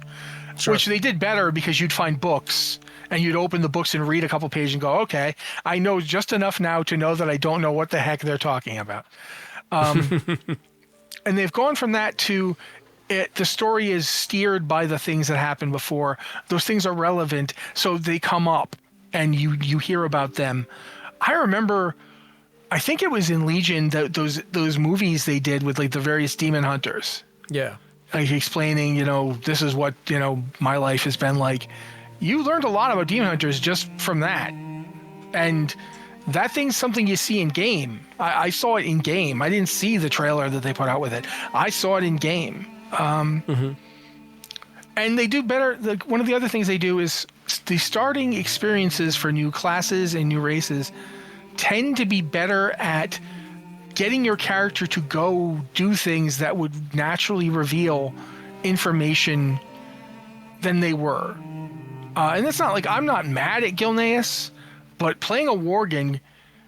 which they did better because you'd find books and you'd open the books and read a couple pages and go, okay, I know just enough now to know that I don't know what the heck they're talking about. And they've gone from that to the story is steered by the things that happened before. Those things are relevant, so they come up and you hear about them. I remember, I think it was in Legion, those movies they did with like the various demon hunters. Yeah. Like explaining, this is what, my life has been like. You learned a lot about demon hunters just from that. And that thing's something you see in game. I saw it in game. I didn't see the trailer that they put out with it. I saw it in game. And they do better. One of the other things they do is the starting experiences for new classes and new races tend to be better at getting your character to go do things that would naturally reveal information than they were. And it's not like I'm not mad at Gilneas, but playing a Worgen,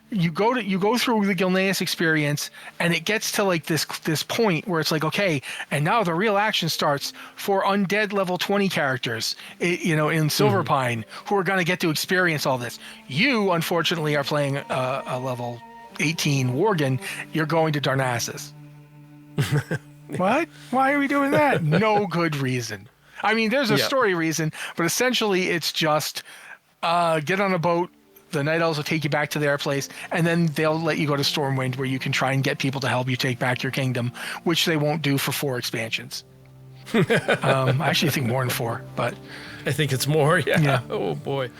you go through the Gilneas experience, and it gets to like this point where it's like, okay, and now the real action starts for undead level 20 characters, in Silverpine, who are going to get to experience all this. You, unfortunately, are playing a level 18 Worgen. You're going to Darnassus. What? Why are we doing that? No good reason. I mean, there's a story reason, but essentially it's just get on a boat. The Night Elves will take you back to their place, and then they'll let you go to Stormwind, where you can try and get people to help you take back your kingdom, which they won't do for 4 expansions. I actually think more than 4, but I think it's more. Yeah. Oh boy.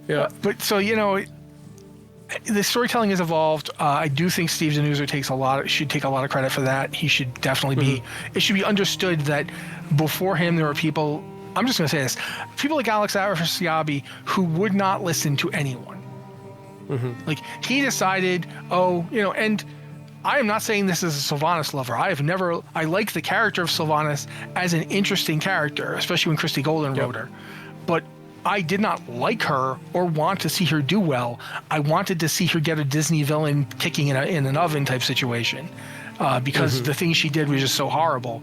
Yeah. But so the storytelling has evolved. I do think Steve Zanuza should take a lot of credit for that. He should definitely be. It should be understood that before him there were people. I'm just going to say this: people like Alex Afrasiabi who would not listen to anyone. Like he decided, and I am not saying this as a Sylvanas lover. I like the character of Sylvanas as an interesting character, especially when Christy Golden wrote her. But I did not like her or want to see her do well. I wanted to see her get a Disney villain kicking in an oven type situation because the things she did was just so horrible.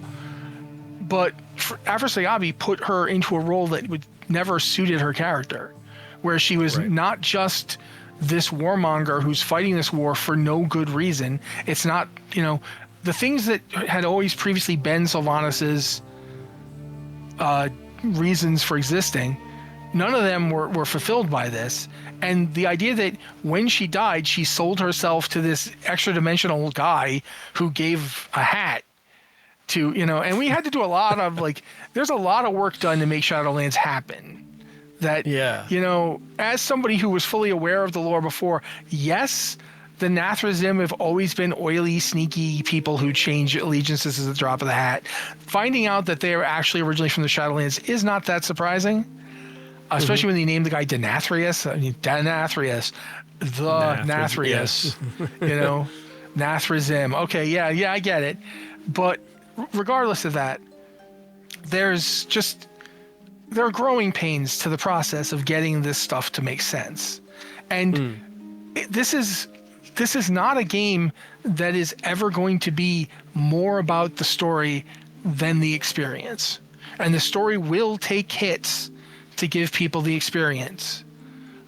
But Afrasiabi put her into a role that would never suited her character, where she was not just this warmonger who's fighting this war for no good reason. It's not, the things that had always previously been Sylvanas's reasons for existing, none of them were fulfilled by this. And the idea that when she died, she sold herself to this extra dimensional guy who gave a hat to, and we had to do a lot of there's a lot of work done to make Shadowlands happen. That, as somebody who was fully aware of the lore before, yes, the Nathrazim have always been oily, sneaky people who change allegiances as a drop of the hat. Finding out that they are actually originally from the Shadowlands is not that surprising, especially when they named the guy Denathrius. I mean, Denathrius, Nathrius, Nathrazim. Okay, yeah, I get it. But regardless of that, there are growing pains to the process of getting this stuff to make sense. And this is not a game that is ever going to be more about the story than the experience. And the story will take hits to give people the experience.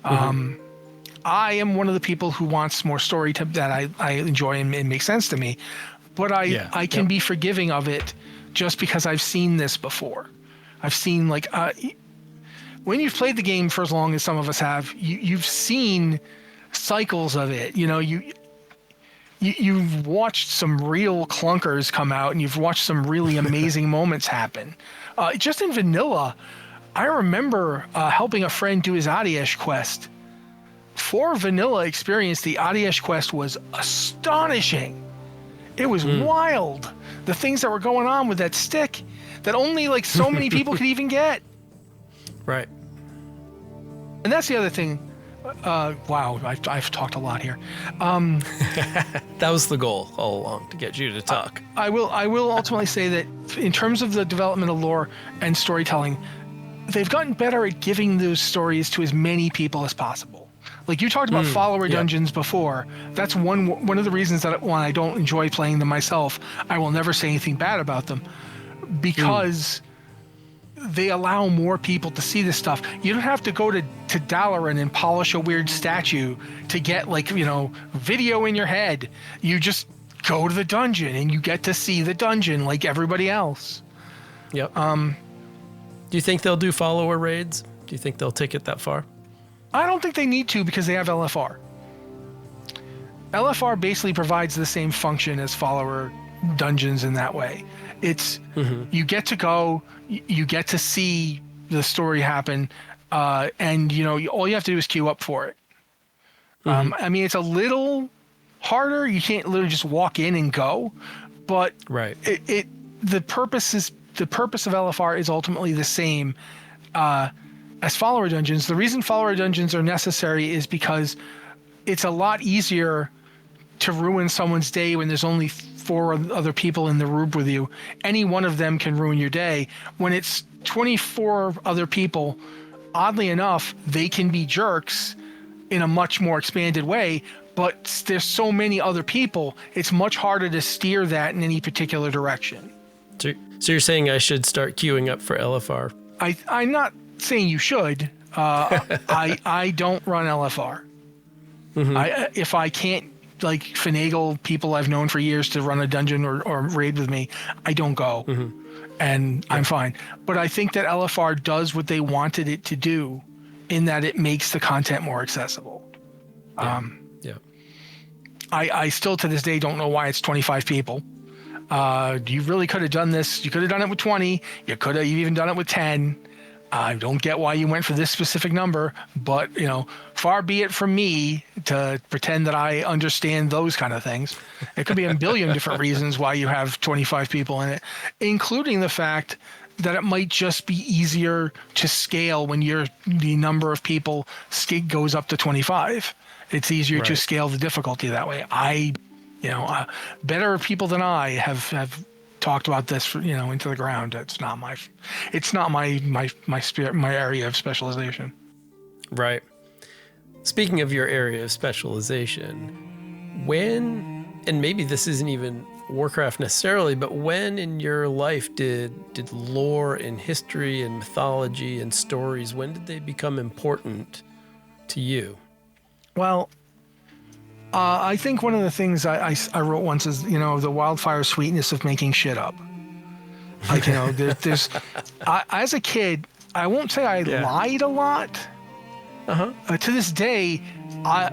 I am one of the people who wants more story that I enjoy and it makes sense to me. But I can be forgiving of it just because I've seen this before. I've seen when you've played the game for as long as some of us have, you've seen cycles of it. You've watched some real clunkers come out, and you've watched some really amazing moments happen. Just in vanilla, I remember helping a friend do his Adiesh quest. For vanilla experience, the Adiesh quest was astonishing. It was wild. The things that were going on with that stick that only so many people could even get. Right. And that's the other thing. Wow, I've talked a lot here. That was the goal all along, to get you to talk. I will ultimately say that in terms of the development of lore and storytelling, they've gotten better at giving those stories to as many people as possible. Like you talked about follower dungeons before. That's one of the reasons that when I don't enjoy playing them myself, I will never say anything bad about them, because they allow more people to see this stuff. You don't have to go to Dalaran and polish a weird statue to get video in your head. You just go to the dungeon and you get to see the dungeon like everybody else. Yep. Do you think they'll do follower raids? Do you think they'll take it that far? I don't think they need to, because they have LFR. LFR basically provides the same function as follower dungeons in that way. It's you get to go, you get to see the story happen, and all you have to do is queue up for it. I mean, it's a little harder. You can't literally just walk in and go, but the purpose of LFR is ultimately the same as follower dungeons. The reason follower dungeons are necessary is because it's a lot easier to ruin someone's day when there's only 4 other people in the room with you. Any one of them can ruin your day. When it's 24 other people, oddly enough, they can be jerks in a much more expanded way, but there's so many other people, it's much harder to steer that in any particular direction. So you're saying I should start queuing up for LFR? I'm not saying you should. I don't run LFR. If I can't finagle people I've known for years to run a dungeon or raid with me, I don't go, and I'm fine. But I think that LFR does what they wanted it to do, in that it makes the content more accessible. I still to this day don't know why it's 25 people. You really could have done this. You could have done it with 20. You've even done it with 10. I don't get why you went for this specific number, but far be it from me to pretend that I understand those kind of things. It could be a billion different reasons why you have 25 people in it, including the fact that it might just be easier to scale when the number of people goes up to 25. It's easier to scale the difficulty that way. I Better people than I have talked about this into the ground. It's not my spirit, my area of specialization. Right. Speaking of your area of specialization, when, and maybe this isn't even Warcraft necessarily, but when in your life did lore and history and mythology and stories, when did they become important to you? Well, I think one of the things I wrote once is, the wildfire sweetness of making shit up. Like, there's as a kid, I won't say I lied a lot. To this day,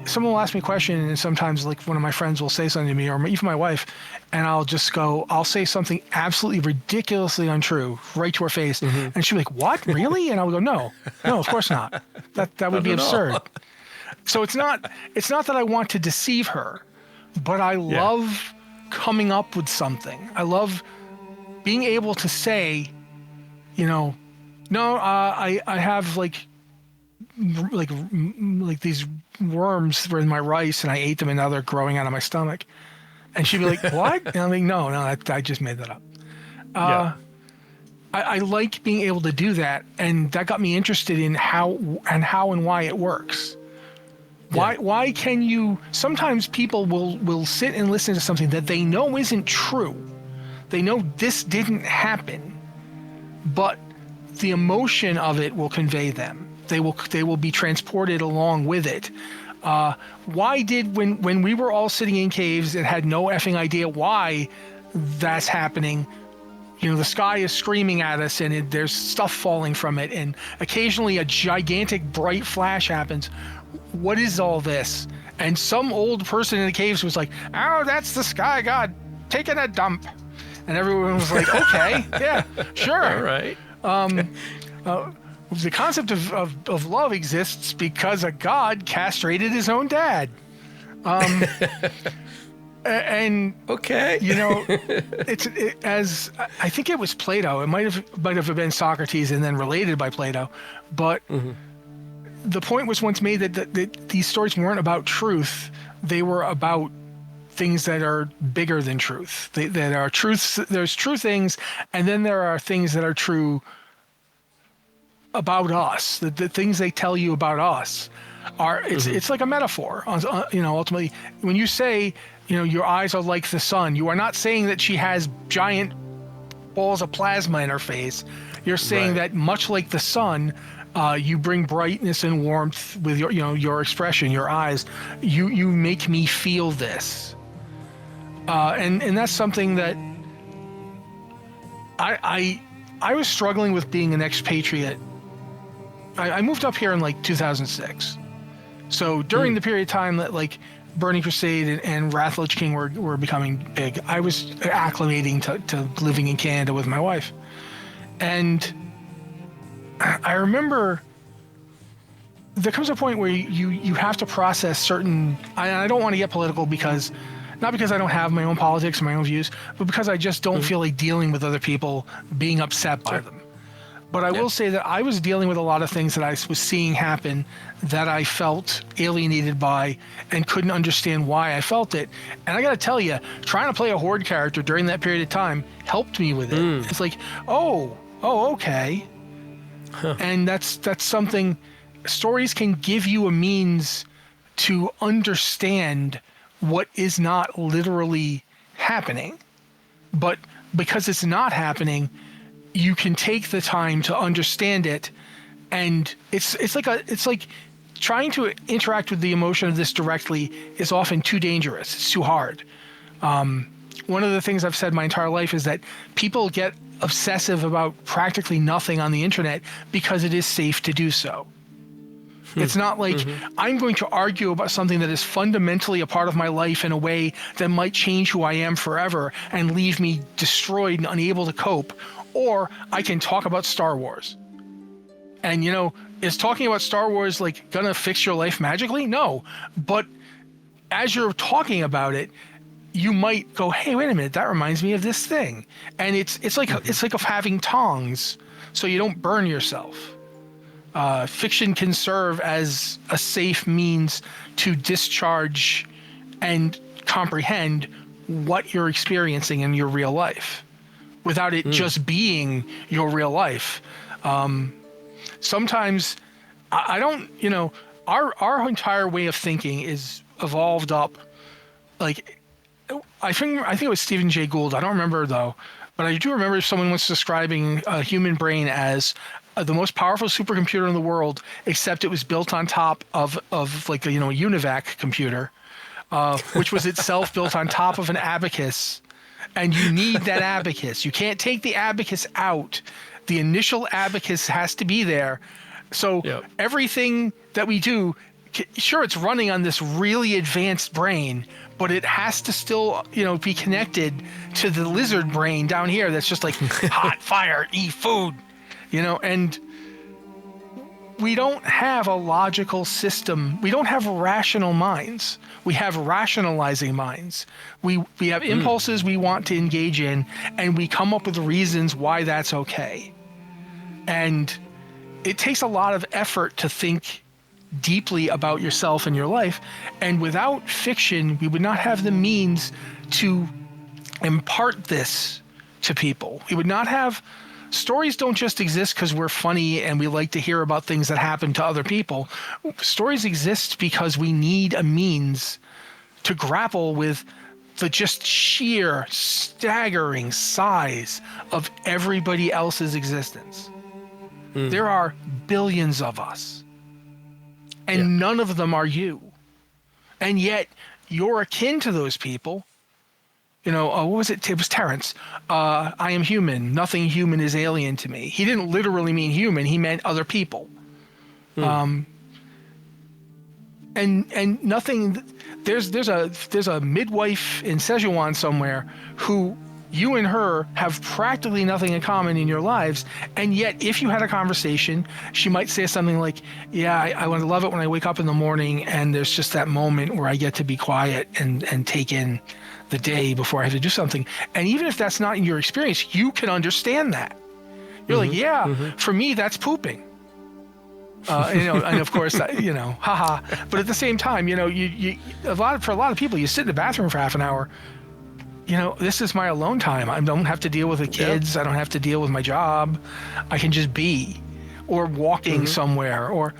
someone will ask me a question, and sometimes like one of my friends will say something to me, or even my wife, and I'll say something absolutely ridiculously untrue right to her face, and she'll be like, "What? Really?" And I'll go, "No, of course not. That would be absurd." So it's not that I want to deceive her, but I love coming up with something. I love being able to say, no, I have like these worms were in my rice and I ate them and now they're growing out of my stomach. And she'd be like, "What?" And I'm like, no, I just made that up. I like being able to do that, and that got me interested in how and why it works. Why can you? Sometimes people will sit and listen to something that they know isn't true. They know this didn't happen, but the emotion of it will convey them. They will be transported along with it. Why did when we were all sitting in caves and had no effing idea why that's happening? The sky is screaming at us and there's stuff falling from it, and occasionally a gigantic bright flash happens. What is all this? And some old person in the caves was like, "Oh, that's the sky god taking a dump." And everyone was like, "Okay, yeah, sure." All right. The concept of love exists because a god castrated his own dad. And okay, as I think it was Plato. It might have been Socrates and then related by Plato, but the point was once made that these stories weren't about truth; they were about things that are bigger than truth. That are truths. There's true things, and then there are things that are true about us. The things they tell you about us are. It's like a metaphor. Ultimately, when you say, your eyes are like the sun, you are not saying that she has giant balls of plasma in her face. You're saying that much like the sun, you bring brightness and warmth with your expression, your eyes. You make me feel this, and that's something that I was struggling with being an expatriate. I moved up here in like 2006, so during the period of time that like Burning Crusade and Wrath of the King were becoming big, I was acclimating to living in Canada with my wife. And I remember there comes a point where you have to process certain, I don't want to get political not because I don't have my own politics and my own views, but because I just don't feel like dealing with other people being upset by them. But I will say that I was dealing with a lot of things that I was seeing happen that I felt alienated by and couldn't understand why I felt it. And I got to tell you, trying to play a Horde character during that period of time helped me with it. It's like, oh, okay. And that's something. Stories can give you a means to understand what is not literally happening. But because it's not happening, you can take the time to understand it, and it's like trying to interact with the emotion of this directly is often too dangerous. It's too hard. One of the things I've said my entire life is that people get obsessive about practically nothing on the internet because it is safe to do so. It's not like I'm going to argue about something that is fundamentally a part of my life in a way that might change who I am forever and leave me destroyed and unable to cope. Or I can talk about Star Wars. And, is talking about Star Wars like gonna fix your life magically? No. But as you're talking about it, you might go, "Hey, wait a minute, that reminds me of this thing." And it's like of having tongs so you don't burn yourself. Fiction can serve as a safe means to discharge and comprehend what you're experiencing in your real life without it just being your real life. Sometimes I don't, our entire way of thinking is evolved up. Like, I think it was Stephen Jay Gould. I don't remember though, but I do remember someone once describing a human brain as the most powerful supercomputer in the world, except it was built on top of like a UNIVAC computer, which was itself built on top of an abacus. And you need that abacus. You can't take the abacus out. The initial abacus has to be there. So everything that we do, sure, it's running on this really advanced brain, but it has to still, be connected to the lizard brain down here that's just like hot fire, eat food, and we don't have a logical system. We don't have rational minds. We have rationalizing minds. We have impulses we want to engage in, and we come up with reasons why that's okay. And it takes a lot of effort to think deeply about yourself and your life. And without fiction, we would not have the means to impart this to people. We would not have... Stories don't just exist because we're funny and we like to hear about things that happen to other people. Stories exist because we need a means to grapple with the just sheer, staggering size of everybody else's existence. There are billions of us, and none of them are you. And yet, you're akin to those people. What was it? It was Terrence. I am human. Nothing human is alien to me. He didn't literally mean human. He meant other people. And nothing. There's a midwife in Szechuan somewhere who you and her have practically nothing in common in your lives, and yet if you had a conversation, she might say something like, "Yeah, I love it when I wake up in the morning and there's just that moment where I get to be quiet and take in the day before I have to do something." And even if that's not in your experience, you can understand that. You're like, for me, that's pooping. And of course, haha. But at the same time, for a lot of people, you sit in the bathroom for half an hour. This is my alone time. I don't have to deal with the kids. I don't have to deal with my job. I can just be, or walking somewhere. Or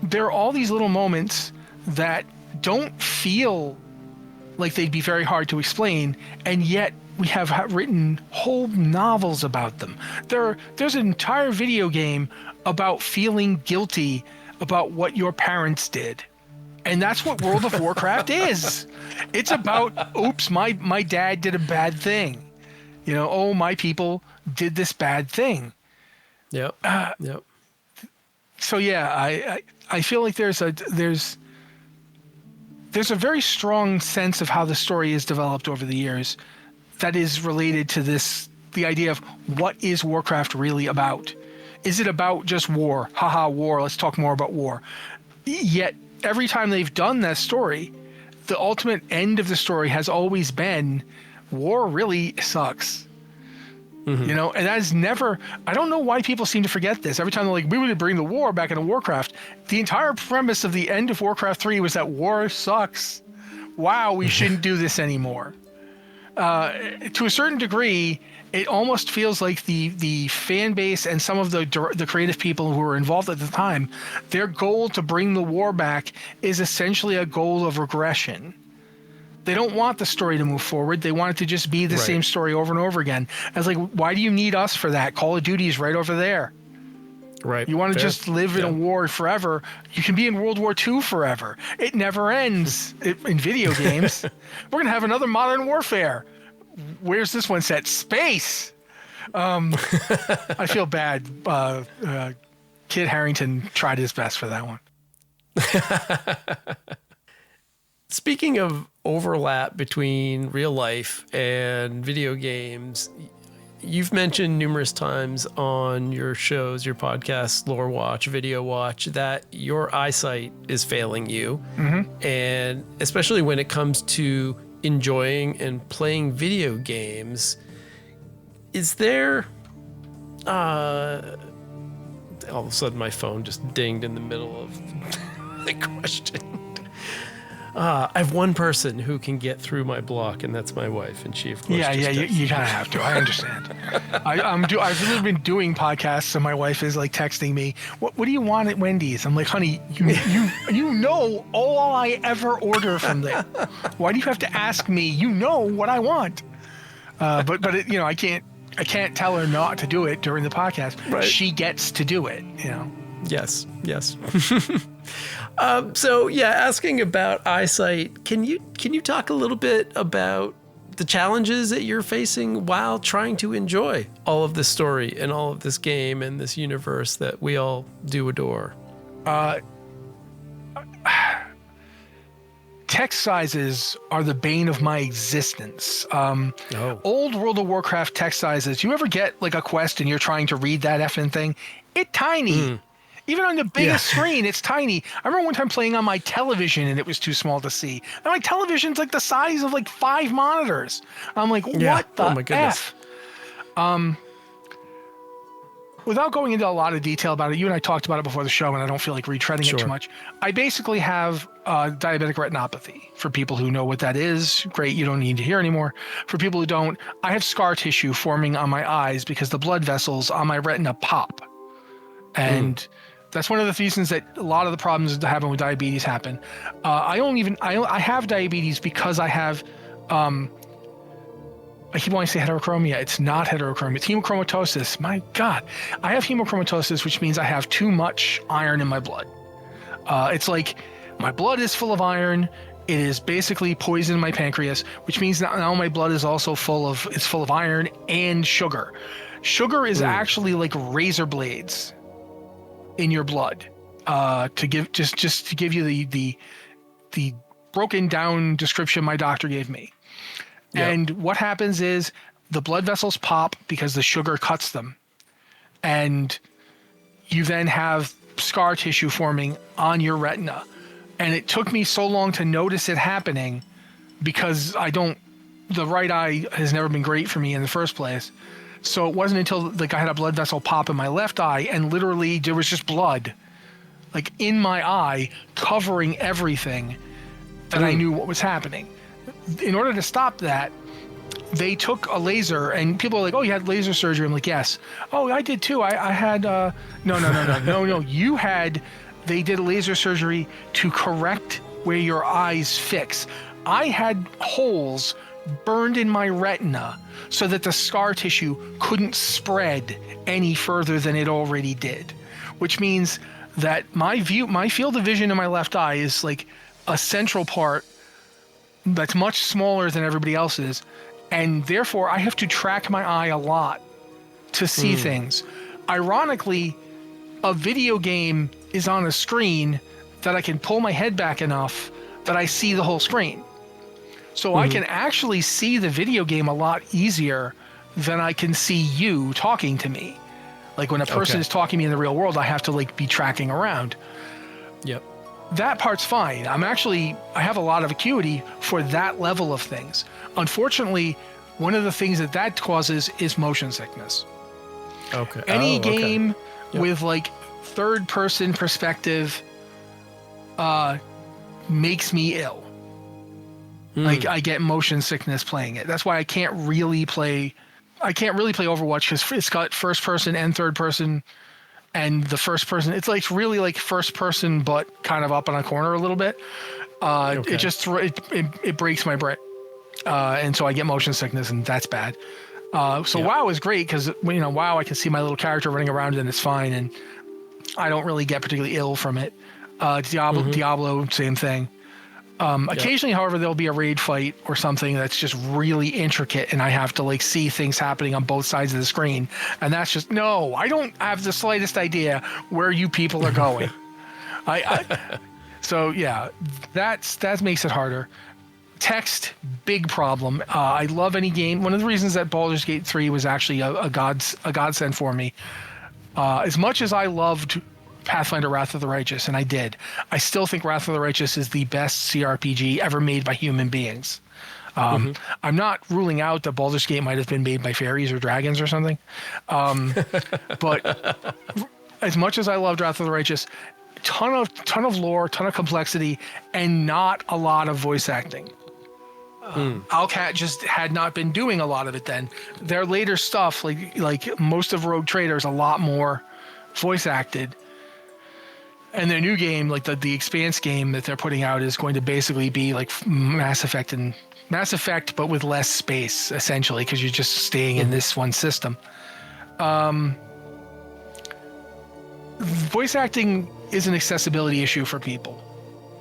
there are all these little moments that don't feel like they'd be very hard to explain, and yet we have written whole novels about them. There's an entire video game about feeling guilty about what your parents did. And that's what World of Warcraft is. It's about, oops, my dad did a bad thing. My people did this bad thing. Yep. So I feel like there's a very strong sense of how the story is developed over the years that is related to the idea of what is Warcraft really about? Is it about just war? Haha, war. Let's talk more about war. Yet every time they've done that story, the ultimate end of the story has always been war really sucks. And that is never, I don't know why people seem to forget this. Every time they're like, we would bring the war back into Warcraft. The entire premise of the end of Warcraft 3 was that war sucks. Wow, we shouldn't do this anymore. To a certain degree, it almost feels like the fan base and some of the creative people who were involved at the time, their goal to bring the war back is essentially a goal of regression. They don't want the story to move forward. They want it to just be the same story over and over again. I was like, why do you need us for that? Call of Duty is right over there. Right. You want to just live in a war forever. You can be in World War II forever. It never ends in video games. We're going to have another Modern Warfare. Where's this one set? Space. I feel bad. Kit Harington tried his best for that one. Speaking of overlap between real life and video games, you've mentioned numerous times on your shows, your podcasts, Lore Watch, Video Watch, that your eyesight is failing you. And especially when it comes to enjoying and playing video games, is there... all of a sudden my phone just dinged in the middle of the question. I have one person who can get through my block, and that's my wife, and she, of course, You kind of have to. I understand. I've really been doing podcasts, and my wife is like texting me, "What do you want at Wendy's?" I'm like, "Honey, you know all I ever order from there. Why do you have to ask me? You know what I want." But it, I can't tell her not to do it during the podcast. Right. She gets to do it. Yes. So asking about eyesight, can you talk a little bit about the challenges that you're facing while trying to enjoy all of this story and all of this game and this universe that we all do adore? Text sizes are the bane of my existence. Old World of Warcraft text sizes. You ever get like a quest and you're trying to read that effing thing? It's tiny. Even on the biggest screen, it's tiny. I remember one time playing on my television and it was too small to see. And my television's like the size of like 5 monitors. I'm like, what the my goodness. F? Without going into a lot of detail about it, you and I talked about it before the show, and I don't feel like retreading it too much. I basically have diabetic retinopathy. For people who know what that is, great, you don't need to hear anymore. For people who don't, I have scar tissue forming on my eyes because the blood vessels on my retina pop. And that's one of the reasons that a lot of the problems that happen with diabetes happen. I have diabetes because I have... I keep wanting to say heterochromia. It's not heterochromia. It's hemochromatosis. My God. I have hemochromatosis, which means I have too much iron in my blood. It's like my blood is full of iron. It is basically poison in my pancreas, which means now my blood is also full of iron and sugar. Sugar is actually like razor blades in your blood. To give you the broken down description my doctor gave me. Yep. And what happens is the blood vessels pop because the sugar cuts them. And you then have scar tissue forming on your retina. And it took me so long to notice it happening because the right eye has never been great for me in the first place. So it wasn't until I had a blood vessel pop in my left eye and literally there was just blood in my eye covering everything that I knew what was happening. In order to stop that, they took a laser, and people are like, "Oh, you had laser surgery." I'm like, "Yes." "Oh, I did too. I had no. You had. They did laser surgery to correct where your eyes fix. I had holes burned in my retina so that the scar tissue couldn't spread any further than it already did, which means that my field of vision in my left eye is like a central part that's much smaller than everybody else's, and therefore I have to track my eye a lot to see things. Ironically, a video game is on a screen that I can pull my head back enough that I see the whole screen. So I can actually see the video game a lot easier than I can see you talking to me. Like when a person is talking to me in the real world, I have to be tracking around. Yep. That part's fine. I have a lot of acuity for that level of things. Unfortunately, one of the things that causes is motion sickness. Okay. Any game with third person perspective makes me ill. I get motion sickness playing it. That's why I can't really play Overwatch because it's got first person and third person. And the first person, it's really like first person, but kind of up on a corner a little bit. It just it breaks my brain, and so I get motion sickness, and that's bad. WoW is great because WoW I can see my little character running around and it's fine, and I don't really get particularly ill from it. Diablo, same thing. Occasionally, however, there'll be a raid fight or something that's just really intricate and I have to see things happening on both sides of the screen. And that's just, no, I don't have the slightest idea where you people are going. That makes it harder. Text, big problem. I love any game. One of the reasons that Baldur's Gate 3 was actually a godsend for me. As much as I loved Pathfinder Wrath of the Righteous, and I did, I still think Wrath of the Righteous is the best CRPG ever made by human beings. I'm not ruling out that Baldur's Gate might have been made by fairies or dragons or something. But as much as I loved Wrath of the Righteous, ton of lore, ton of complexity, and not a lot of voice acting. Owlcat just had not been doing a lot of it then. Their later stuff, like most of Rogue Trader, is a lot more voice acted. And their new game, like the Expanse game that they're putting out, is going to basically be like Mass Effect, but with less space, essentially, because you're just staying in this one system. Voice acting is an accessibility issue for people.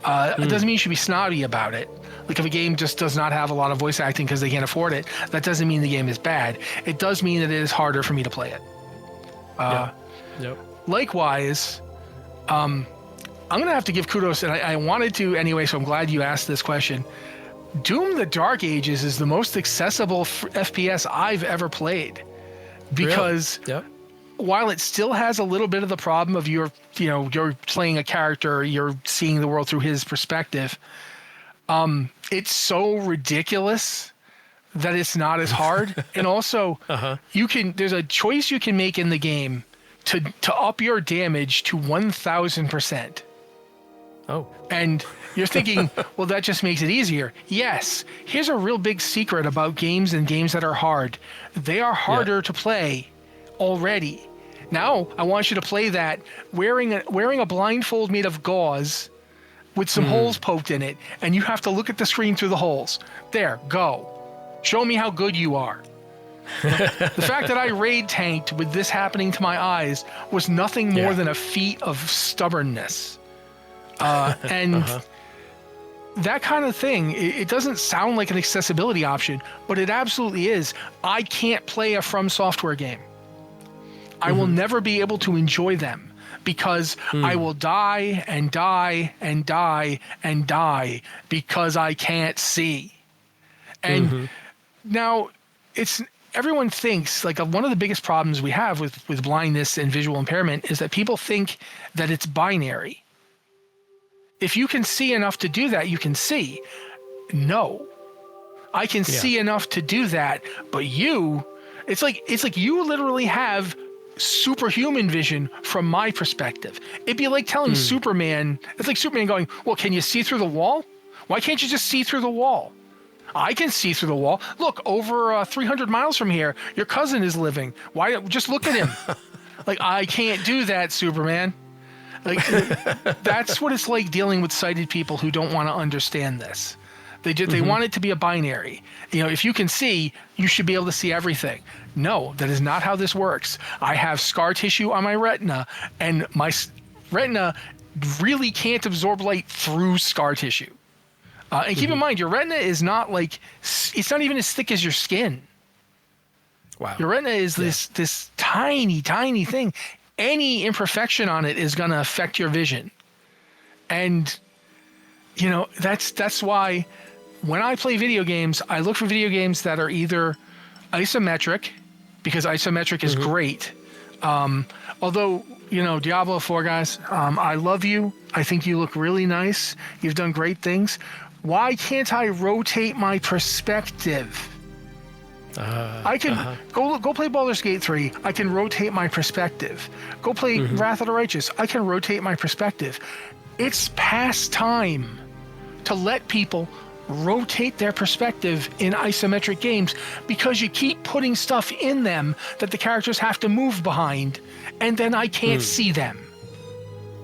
It doesn't mean you should be snobby about it. Like if a game just does not have a lot of voice acting because they can't afford it, that doesn't mean the game is bad. It does mean that it is harder for me to play it. Likewise, I'm going to have to give kudos, and I wanted to anyway, so I'm glad you asked this question. Doom: The Dark Ages is the most accessible FPS I've ever played, because while it still has a little bit of the problem of you're playing a character, you're seeing the world through his perspective, it's so ridiculous that it's not as hard. And also, there's a choice you can make in the game to up your damage to 1,000%. Oh. And you're thinking, well, that just makes it easier. Yes. Here's a real big secret about games and games that are hard. They are harder to play already. Now, I want you to play that wearing a blindfold made of gauze with some holes poked in it, and you have to look at the screen through the holes. There, go. Show me how good you are. The fact that I raid tanked with this happening to my eyes was nothing more than a feat of stubbornness. And that kind of thing, it doesn't sound like an accessibility option, but it absolutely is. I can't play a From Software game. I will never be able to enjoy them because I will die and die and die and die because I can't see. And now everyone thinks, like, one of the biggest problems we have with blindness and visual impairment is that people think that it's binary. If you can see enough to do that, you can see. No. I can see enough to do that, but it's like you literally have superhuman vision from my perspective. It'd be like telling Superman, it's like Superman going, well, can you see through the wall? Why can't you just see through the wall? I can see through the wall. Look, over 300 miles from here, your cousin is living. Why? Just look at him. Like, I can't do that, Superman. Like, that's what it's like dealing with sighted people who don't want to understand this. They want it to be a binary. If you can see, you should be able to see everything. No, that is not how this works. I have scar tissue on my retina, and my retina really can't absorb light through scar tissue. And keep in mind, your retina is not it's not even as thick as your skin. Wow. Your retina is this tiny, tiny thing. Any imperfection on it is going to affect your vision. And, that's why when I play video games, I look for video games that are either isometric, because isometric is great. Although, Diablo 4, guys, I love you. I think you look really nice. You've done great things. Why can't I rotate my perspective? I can go play Baldur's Gate 3. I can rotate my perspective. Go play Wrath of the Righteous. I can rotate my perspective. It's past time to let people rotate their perspective in isometric games, because you keep putting stuff in them that the characters have to move behind, and then I can't see them.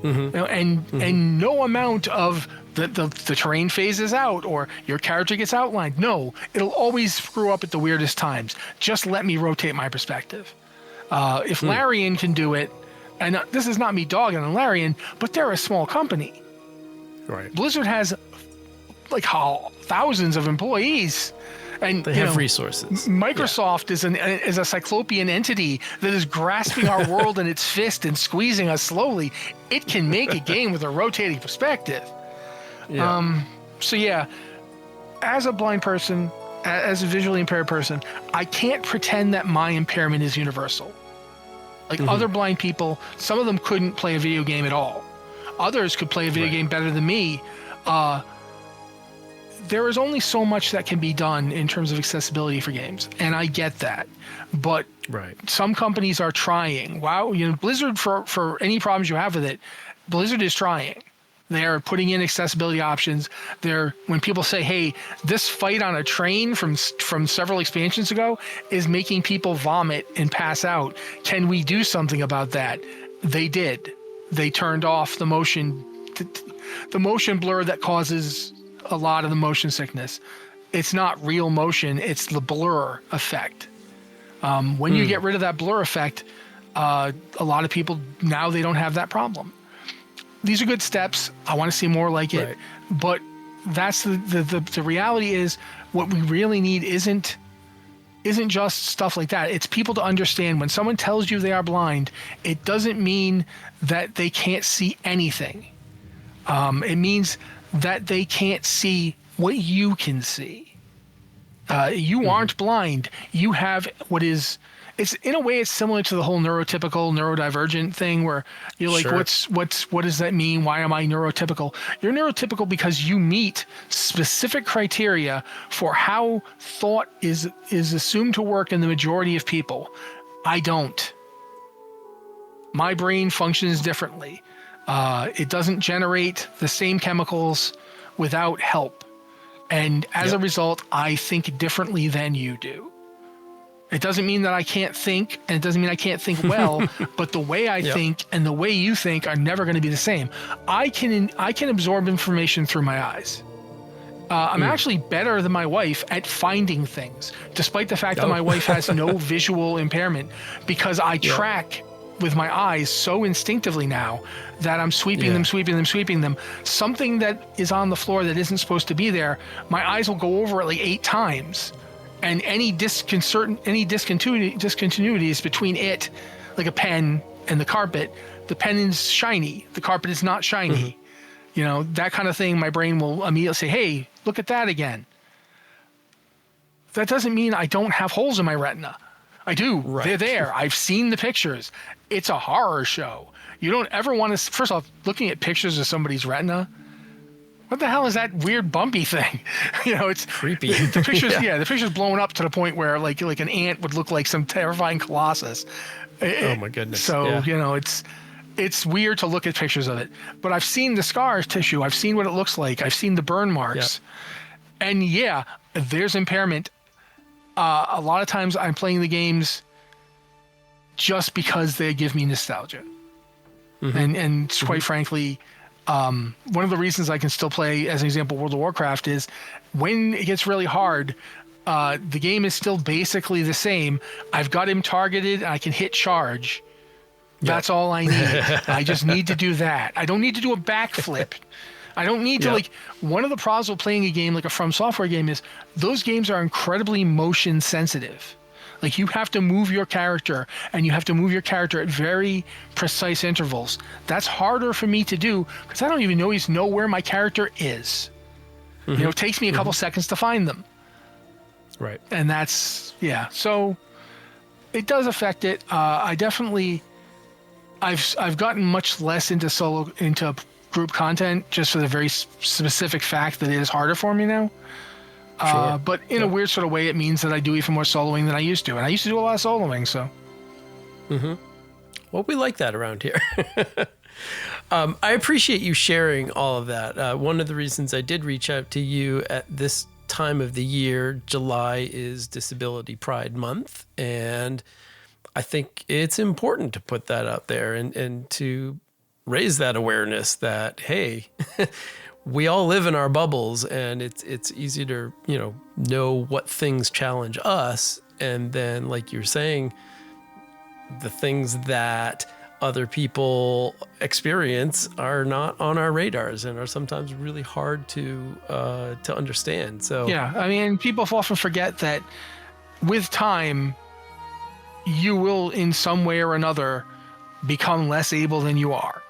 And no amount of the terrain phases out or your character gets outlined. No, it'll always screw up at the weirdest times. Just let me rotate my perspective. If Larian can do it, and this is not me dogging on Larian, but they're a small company. Right. Blizzard has thousands of employees. And they have resources. Microsoft is a cyclopean entity that is grasping our world in its fist and squeezing us slowly. It can make a game with a rotating perspective. As a blind person, as a visually impaired person, I can't pretend that my impairment is universal. Other blind people, some of them couldn't play a video game at all. Others could play a video game better than me. There is only so much that can be done in terms of accessibility for games, and I get that. But some companies are trying. Wow, Blizzard, for any problems you have with it, Blizzard is trying. They're putting in accessibility options. When people say, "Hey, this fight on a train from several expansions ago is making people vomit and pass out. Can we do something about that?" They did. They turned off the motion blur that causes a lot of the motion sickness. It's not real motion; it's the blur effect. When you get rid of that blur effect, a lot of people now they don't have that problem. These are good steps. I want to see more like it. Right. But that's the reality is what we really need isn't just stuff like that. It's people to understand when someone tells you they are blind, it doesn't mean that they can't see anything. It means that they can't see what you can see. You aren't blind. You have what is... It's in a way it's similar to the whole neurotypical, neurodivergent thing where you're like, Sure. what does that mean? Why am I neurotypical? You're neurotypical because you meet specific criteria for how thought is assumed to work in the majority of people. I don't. My brain functions differently. It doesn't generate the same chemicals without help. And as a result, I think differently than you do. It doesn't mean that I can't think, and it doesn't mean I can't think well, but the way I think and the way you think are never going to be the same. I can absorb information through my eyes. I'm actually better than my wife at finding things, despite the fact that my wife has no visual impairment, because I track with my eyes so instinctively now that I'm sweeping them. Something that is on the floor that isn't supposed to be there, my eyes will go over it like 8 times. And any discontinuities between it, like a pen and the carpet, the pen is shiny, the carpet is not shiny. You know, that kind of thing, my brain will immediately say, hey, look at that again. That doesn't mean I don't have holes in my retina. I do. Right. They're there. I've seen the pictures. It's a horror show. You don't ever want to... First off, looking at pictures of somebody's retina... What the hell is that weird bumpy thing? You know, it's creepy. The pictures, the picture's blown up to the point where like an ant would look like some terrifying colossus. Oh my goodness. So, you know, it's weird to look at pictures of it. But I've seen the scar tissue. I've seen what it looks like. I've seen the burn marks. And there's impairment. A lot of times I'm playing the games just because they give me nostalgia. And quite frankly, one of the reasons I can still play, as an example, World of Warcraft is when it gets really hard, the game is still basically the same. I've got him targeted and I can hit charge. That's all I need. I just need to do that. I don't need to do a backflip. I don't need to one of the problems with playing a game like a From Software game is those games are incredibly motion sensitive. Like you have to move your character and you have to move your character at very precise intervals. That's harder for me to do because I don't even always know where my character is. You know, it takes me a couple seconds to find them. Right. And that's, so it does affect it. I've gotten much less into group content just for the very specific fact that it is harder for me now. But in a weird sort of way, it means that I do even more soloing than I used to. And I used to do a lot of soloing, so. Well, we like that around here. I appreciate you sharing all of that. One of the reasons I did reach out to you at this time of the year, July is Disability Pride Month. And I think it's important to put that out there and to raise that awareness that, hey, we all live in our bubbles and it's easy to, know what things challenge us. And then, like you're saying, the things that other people experience are not on our radars and are sometimes really hard to understand. So I mean, people often forget that with time, you will in some way or another become less able than you are.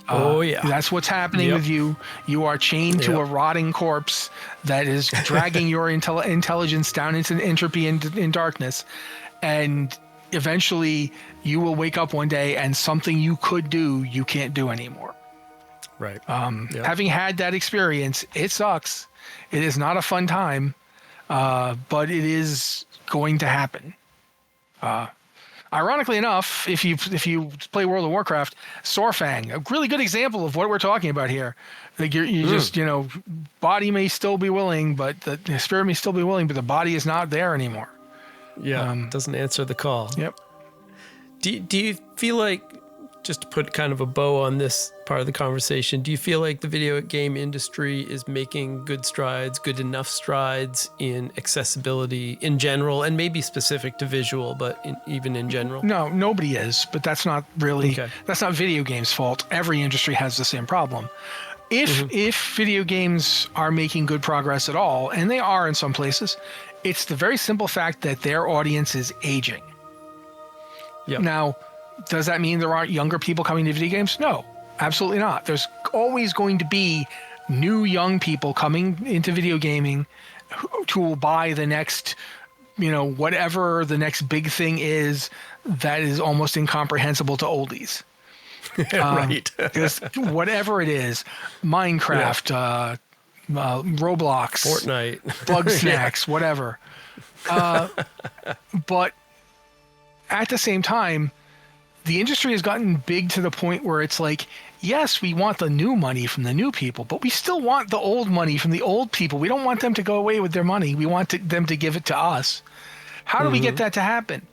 That's what's happening with you. You are chained to a rotting corpse that is dragging your intelligence down into entropy and in darkness. And eventually you will wake up one day and something you could do, you can't do anymore. Right. Having had that experience, it sucks. It is not a fun time, but it is going to happen. Ironically enough, if you play World of Warcraft, Sorfang, a really good example of what we're talking about here. Like you just, body may still be willing, but the spirit may still be willing, but the body is not there anymore. Yeah, doesn't answer the call. Yep. Do you feel like, just to put kind of a bow on this part of the conversation, do you feel like the video game industry is making good enough strides in accessibility in general, and maybe specific to visual, but even in general? No, nobody is, but that's not really, that's not video games' fault. Every industry has the same problem. If video games are making good progress at all, and they are in some places, it's the very simple fact that their audience is aging. Yep. Now, does that mean there aren't younger people coming to video games? No, absolutely not. There's always going to be new young people coming into video gaming who will buy the next, whatever the next big thing is that is almost incomprehensible to oldies. Right. Whatever it is, Minecraft, Roblox, Fortnite, Bug Snacks, whatever. But at the same time, the industry has gotten big to the point where it's like, yes, we want the new money from the new people, but we still want the old money from the old people. We don't want them to go away with their money. We want them to give it to us. How do we get that to happen?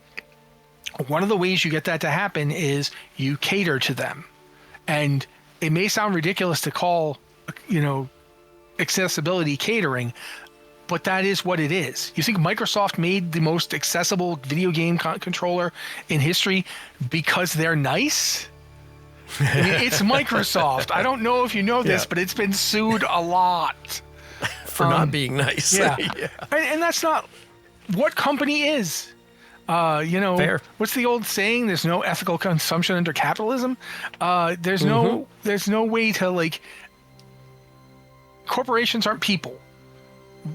One of the ways you get that to happen is you cater to them. And it may sound ridiculous to call, accessibility catering, but that is what it is. You think Microsoft made the most accessible video game controller in history because they're nice? I mean, it's Microsoft. I don't know if you know this, but it's been sued a lot. For not being nice. Yeah. And that's not what company is. Fair. What's the old saying? There's no ethical consumption under capitalism. There's no way to corporations aren't people.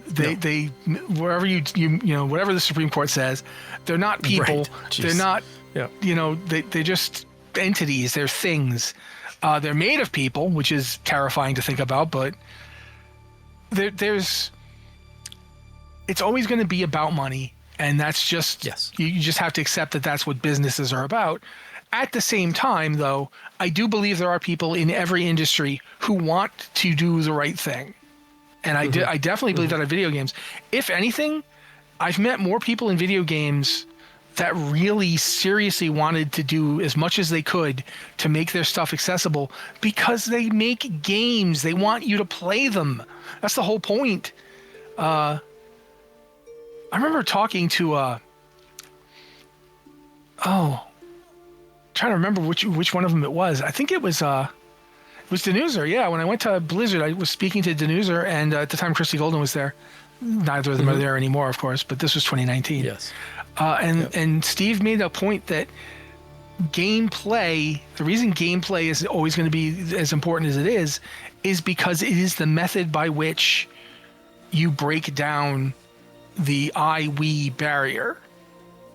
They wherever whatever the Supreme Court says, they're not people. Right. They're not, they're just entities. They're things. They're made of people, which is terrifying to think about, but it's always going to be about money. And that's just, you just have to accept that that's what businesses are about. At the same time, though, I do believe there are people in every industry who want to do the right thing. And I definitely believe that in video games. If anything, I've met more people in video games that really seriously wanted to do as much as they could to make their stuff accessible because they make games. They want you to play them. That's the whole point. I remember talking to trying to remember which one of them it was. I think it was Denuser. Yeah, when I went to Blizzard, I was speaking to Denuser, and at the time Christy Golden was there. Neither of them are there anymore, of course, but this was 2019. Yes. And Steve made a point that gameplay, the reason gameplay is always going to be as important as it is because it is the method by which you break down the I-we barrier,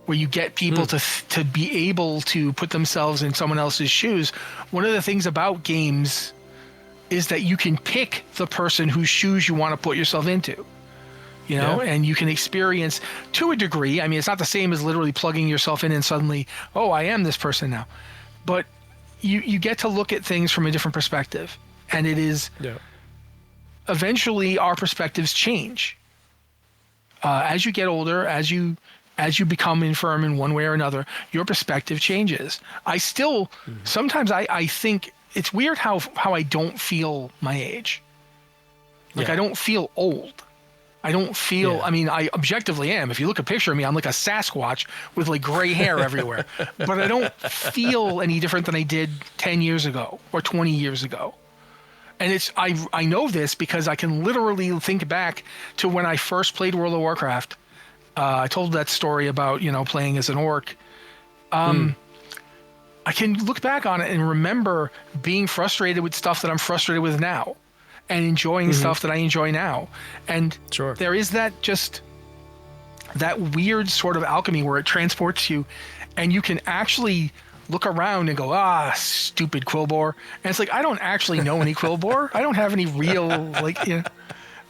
where you get people to be able to put themselves in someone else's shoes. One of the things about games is that you can pick the person whose shoes you want to put yourself into, and you can experience to a degree. I mean, it's not the same as literally plugging yourself in and suddenly, oh, I am this person now. But you get to look at things from a different perspective. And it is eventually our perspectives change. As you get older, as you become infirm in one way or another, your perspective changes. I still, sometimes I think it's weird how I don't feel my age. I don't feel old. I don't feel, I mean, I objectively am. If you look at a picture of me, I'm like a Sasquatch with gray hair everywhere. But I don't feel any different than I did 10 years ago or 20 years ago. And I know this because I can literally think back to when I first played World of Warcraft. I told that story about, playing as an orc. I can look back on it and remember being frustrated with stuff that I'm frustrated with now and enjoying stuff that I enjoy now. And there is that weird sort of alchemy where it transports you and you can actually look around and go, stupid Quillbore. And it's I don't actually know any Quillbore. I don't have any real,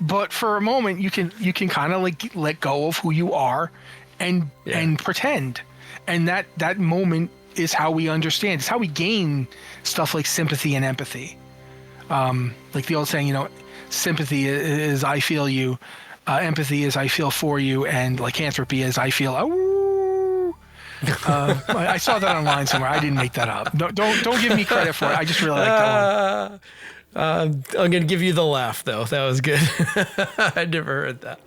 but for a moment you can kind of let go of who you are and pretend. And that moment is how we understand. It's how we gain stuff like sympathy and empathy. Like the old saying, sympathy is I feel you, empathy is I feel for you, and lycanthropy is I feel. I saw that online somewhere. I didn't make that up. Don't give me credit for it. I just really like that one. I'm going to give you the laugh, though. That was good. I'd never heard that.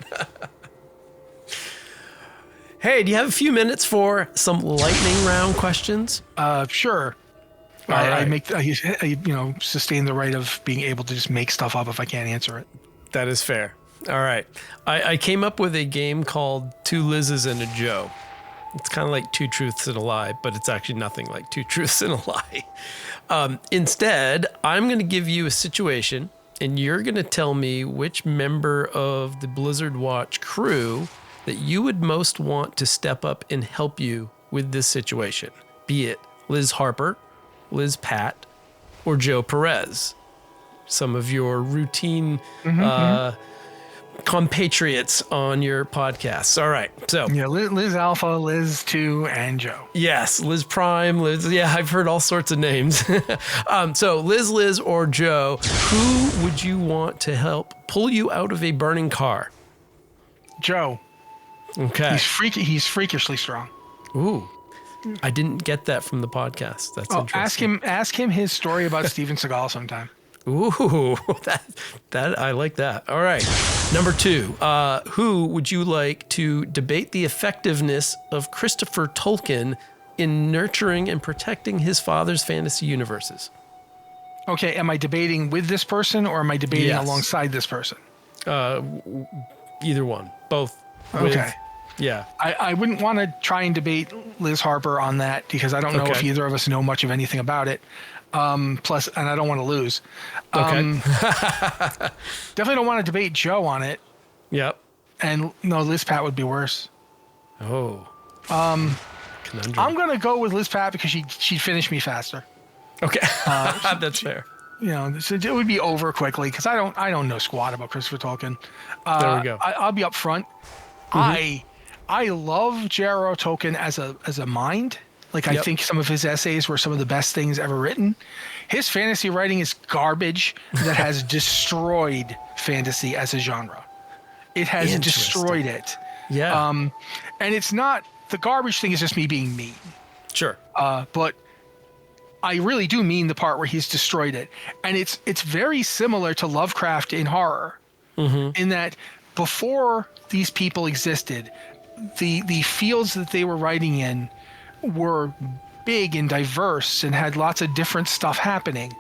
Hey, do you have a few minutes for some lightning round questions? Sure. I sustain the right of being able to just make stuff up if I can't answer it. That is fair. All right. I came up with a game called Two Liz's and a Joe. It's kind of like two truths and a lie, but it's actually nothing like two truths and a lie. Instead, I'm going to give you a situation, and you're going to tell me which member of the Blizzard Watch crew that you would most want to step up and help you with this situation, be it Liz Harper, Liz Pat, or Joe Perez. Some of your routine compatriots on your podcasts. All right. So yeah, Liz Alpha, Liz 2, and Joe. Yes, Liz Prime, Liz. Yeah, I've heard all sorts of names. So Liz, or Joe, who would you want to help pull you out of a burning car? Joe. Okay. He's freakishly strong. Ooh. I didn't get that from the podcast. That's interesting. Ask him his story about Steven Seagal sometime. Ooh, that I like that. All right. Number 2, who would you like to debate the effectiveness of Christopher Tolkien in nurturing and protecting his father's fantasy universes? Okay, am I debating with this person or am I debating alongside this person? Either one. Both. Okay. Yeah. I wouldn't want to try and debate Liz Harper on that because I don't know if either of us know much of anything about it. Plus, and I don't want to lose. Okay. Definitely don't want to debate Joe on it. Yep. And no, Liz Pat would be worse. Oh. Conundrum. I'm gonna go with Liz Pat because she'd finish me faster. Okay. That's fair. So it would be over quickly because I don't know squat about Christopher Tolkien. There we go. I'll be up front. I love J.R.R. Tolkien as a mind. I think some of his essays were some of the best things ever written. His fantasy writing is garbage that has destroyed fantasy as a genre. It has destroyed it. Yeah. And it's not, the garbage thing is just me being mean. Sure. But I really do mean the part where he's destroyed it. And it's very similar to Lovecraft in horror. In that before these people existed, the fields that they were writing in were big and diverse and had lots of different stuff happening.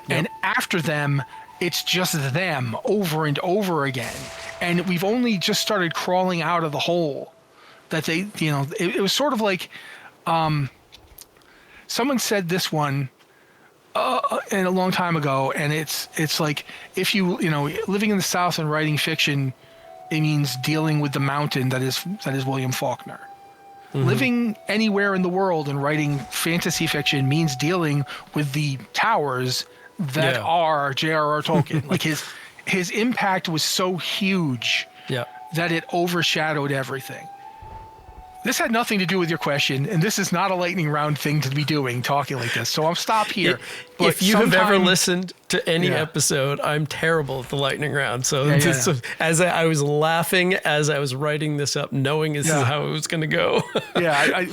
Yep. And after them, it's just them over and over again. And we've only just started crawling out of the hole that they, it was sort of like, someone said this one a long time ago, and it's like, if living in the South and writing fiction, it means dealing with the mountain that is William Faulkner. Living anywhere in the world and writing fantasy fiction means dealing with the towers that are J.R.R. Tolkien. His impact was so huge that it overshadowed everything. This had nothing to do with your question, and this is not a lightning round thing to be doing, talking like this. So I'll stop here. If you have ever listened to any episode, I'm terrible at the lightning round. So as I was laughing as I was writing this up, knowing this is how it was going to go.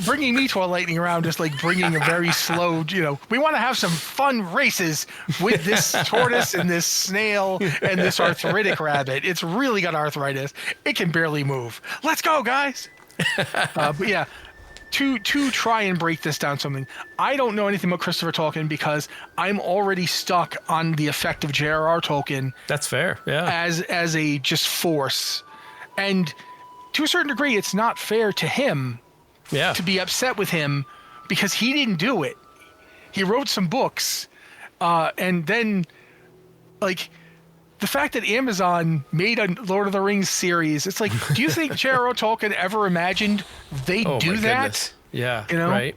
Bringing me to a lightning round is like bringing a very slow, we want to have some fun races with this tortoise and this snail and this arthritic rabbit. It's really got arthritis. It can barely move. Let's go, guys. But yeah, to try and break this down something, I don't know anything about Christopher Tolkien because I'm already stuck on the effect of J.R.R. Tolkien. That's fair, yeah. As a just force. And to a certain degree, it's not fair to him to be upset with him because he didn't do it. He wrote some books, and then, the fact that Amazon made a Lord of the Rings series, it's like, do you think J.R.R. Tolkien ever imagined they'd do that? Goodness. Yeah, right.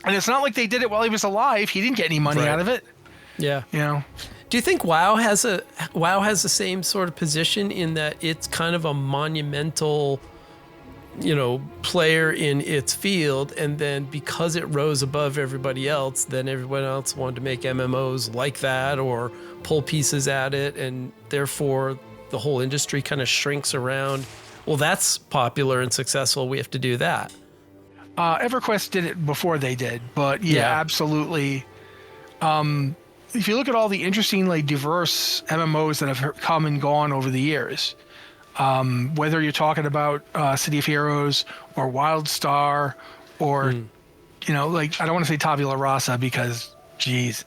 And it's not like they did it while he was alive. He didn't get any money out of it. Yeah. Do you think WoW has the same sort of position in that it's kind of a monumental player in its field, and then because it rose above everybody else, then everyone else wanted to make MMOs like that or pull pieces at it, and therefore the whole industry kind of shrinks around, well, that's popular and successful, we have to do that. EverQuest did it before they did, but yeah. Absolutely. If you look at all the interestingly diverse MMOs that have come and gone over the years, whether you're talking about City of Heroes or WildStar or, I don't want to say Tabula Rasa because, geez,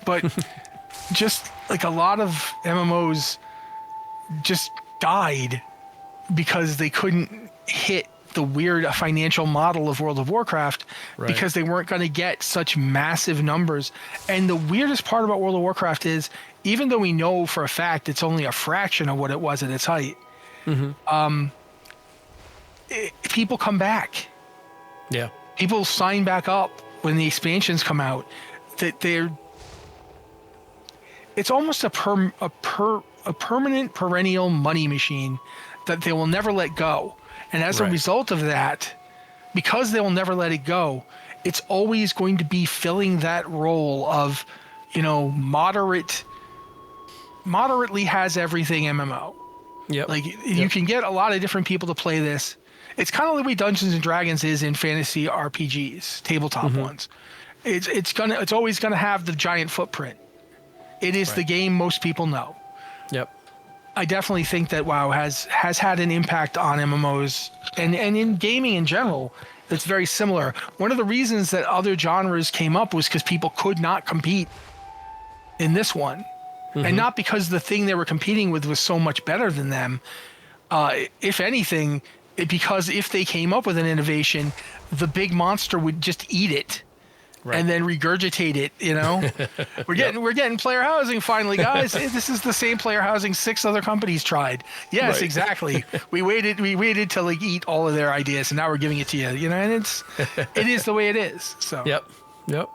but just like a lot of MMOs just died because they couldn't hit the weird financial model of World of Warcraft because they weren't going to get such massive numbers. And the weirdest part about World of Warcraft is, even though we know for a fact it's only a fraction of what it was at its height, people come back. Yeah. People sign back up when the expansions come out. It's almost a permanent perennial money machine that they will never let go. And as a result of that, because they will never let it go, it's always going to be filling that role of, moderately has everything MMO. Yep. You can get a lot of different people to play this. It's kind of the way Dungeons and Dragons is in fantasy RPGs, tabletop ones. It's always gonna have the giant footprint. It is the game most people know. Yep. I definitely think that WoW has had an impact on MMOs and in gaming in general that's very similar. One of the reasons that other genres came up was because people could not compete in this one. And not because the thing they were competing with was so much better than them. If anything, because if they came up with an innovation, the big monster would just eat it. And then regurgitate it, We're getting player housing finally, guys. This is the same player housing 6 other companies tried. Yes, exactly. We waited to eat all of their ideas, and now we're giving it to you. And it is the way it is. So. Yep. All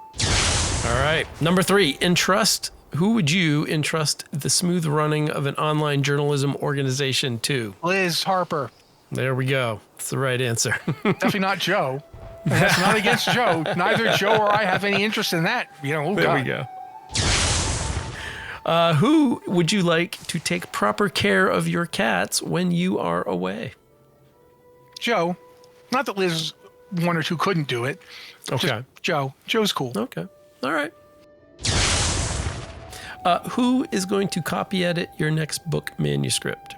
right. Number 3, who would you entrust the smooth running of an online journalism organization to? Liz Harper. There we go. That's the right answer. Definitely not Joe. That's not against Joe. Neither Joe or I have any interest in that. There we go. Who would you like to take proper care of your cats when you are away? Joe. Not that Liz 1 or 2 couldn't do it. Okay. Just Joe. Joe's cool. Okay. All right. Who is going to copy edit your next book manuscript?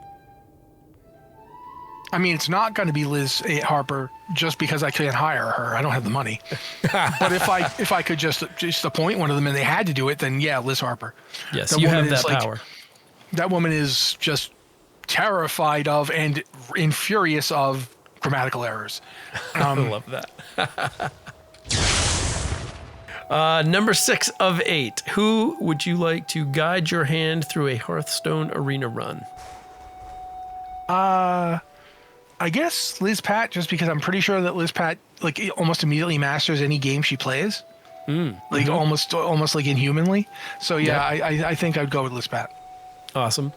I mean, it's not going to be Liz Harper just because I can't hire her. I don't have the money. But if I could just appoint one of them and they had to do it, then yeah, Liz Harper. Yes, you have that power. That woman is just terrified of and infurious of grammatical errors. I love that. Number 6 of 8. Who would you like to guide your hand through a Hearthstone arena run? I guess Liz Pat, just because I'm pretty sure that Liz Pat almost immediately masters any game she plays, almost like inhumanly. So yeah, I think I'd go with Liz Pat. Awesome.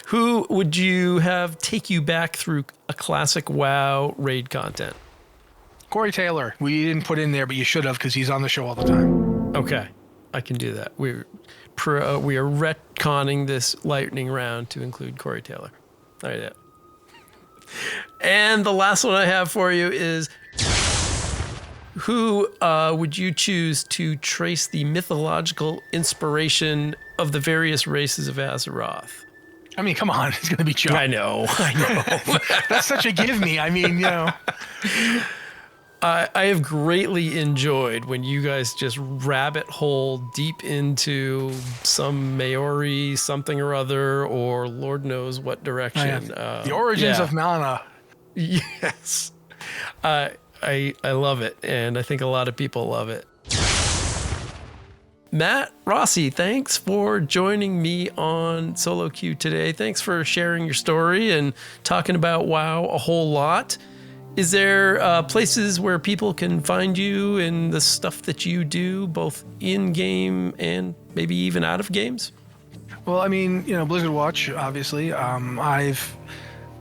Who would you have take you back through a classic WoW raid content? Corey Taylor. We didn't put in there, but you should have because he's on the show all the time. Okay, I can do that. We are retconning this lightning round to include Corey Taylor. All right. And the last one I have for you is, who would you choose to trace the mythological inspiration of the various races of Azeroth? I mean, come on, it's going to be Joe. I know. That's such a give me. I mean, I have greatly enjoyed when you guys just rabbit hole deep into some Maori something or other, or Lord knows what direction. The origins of Mana. Yes. I love it, and I think a lot of people love it. Matt Rossi, thanks for joining me on Solo Q today. Thanks for sharing your story and talking about WoW a whole lot. Is there places where people can find you and the stuff that you do, both in-game and maybe even out of games? Well, I mean, Blizzard Watch, obviously. I've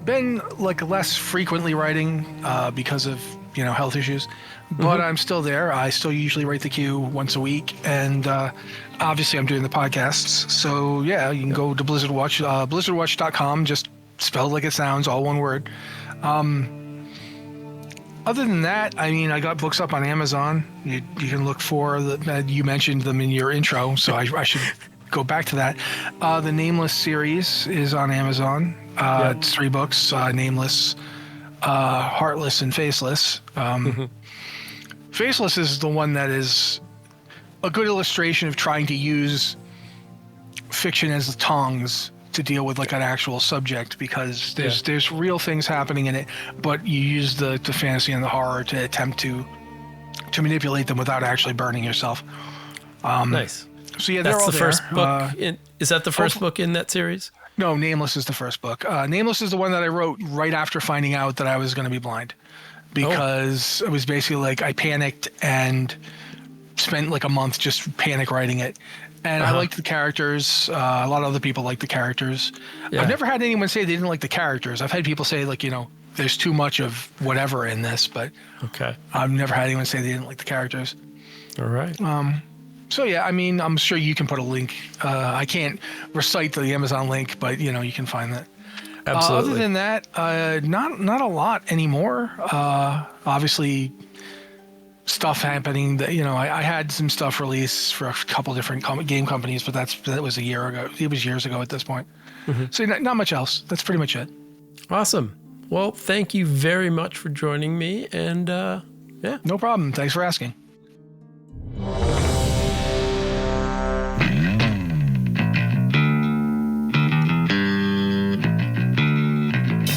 been like less frequently writing because of health issues, but I'm still there. I still usually write the queue once a week, and obviously I'm doing the podcasts. So yeah, you can go to Blizzard Watch, blizzardwatch.com, just spelled like it sounds, all one word. Other than that, I mean, I got books up on Amazon. You can look for you mentioned them in your intro, so I should go back to that. The Nameless series is on Amazon. It's 3 books: Nameless, Heartless, and Faceless. Faceless is the one that is a good illustration of trying to use fiction as the tongs to deal with like an actual subject, because there's real things happening in it, but you use the fantasy and the horror to attempt to manipulate them without actually burning yourself. Nice. So yeah, that's they're all the there. first book. Is that the first book in that series? No, Nameless is the first book. Nameless is the one that I wrote right after finding out that I was going to be blind, because it was basically like I panicked and spent like a month just panic writing it. And I liked the characters. A lot of other people like the characters. Yeah. I've never had anyone say they didn't like the characters. I've had people say, like, there's too much of whatever in this, but I've never had anyone say they didn't like the characters. All right. So yeah, I mean, I'm sure you can put a link. I can't recite the Amazon link, but you can find that. Absolutely. Other than that, not a lot anymore. Obviously, stuff happening that I had some stuff released for a couple different game companies, but that was a year ago. It was years ago at this point. So not much else. That's pretty much it. Awesome. Well, thank you very much for joining me, and no problem. Thanks for asking.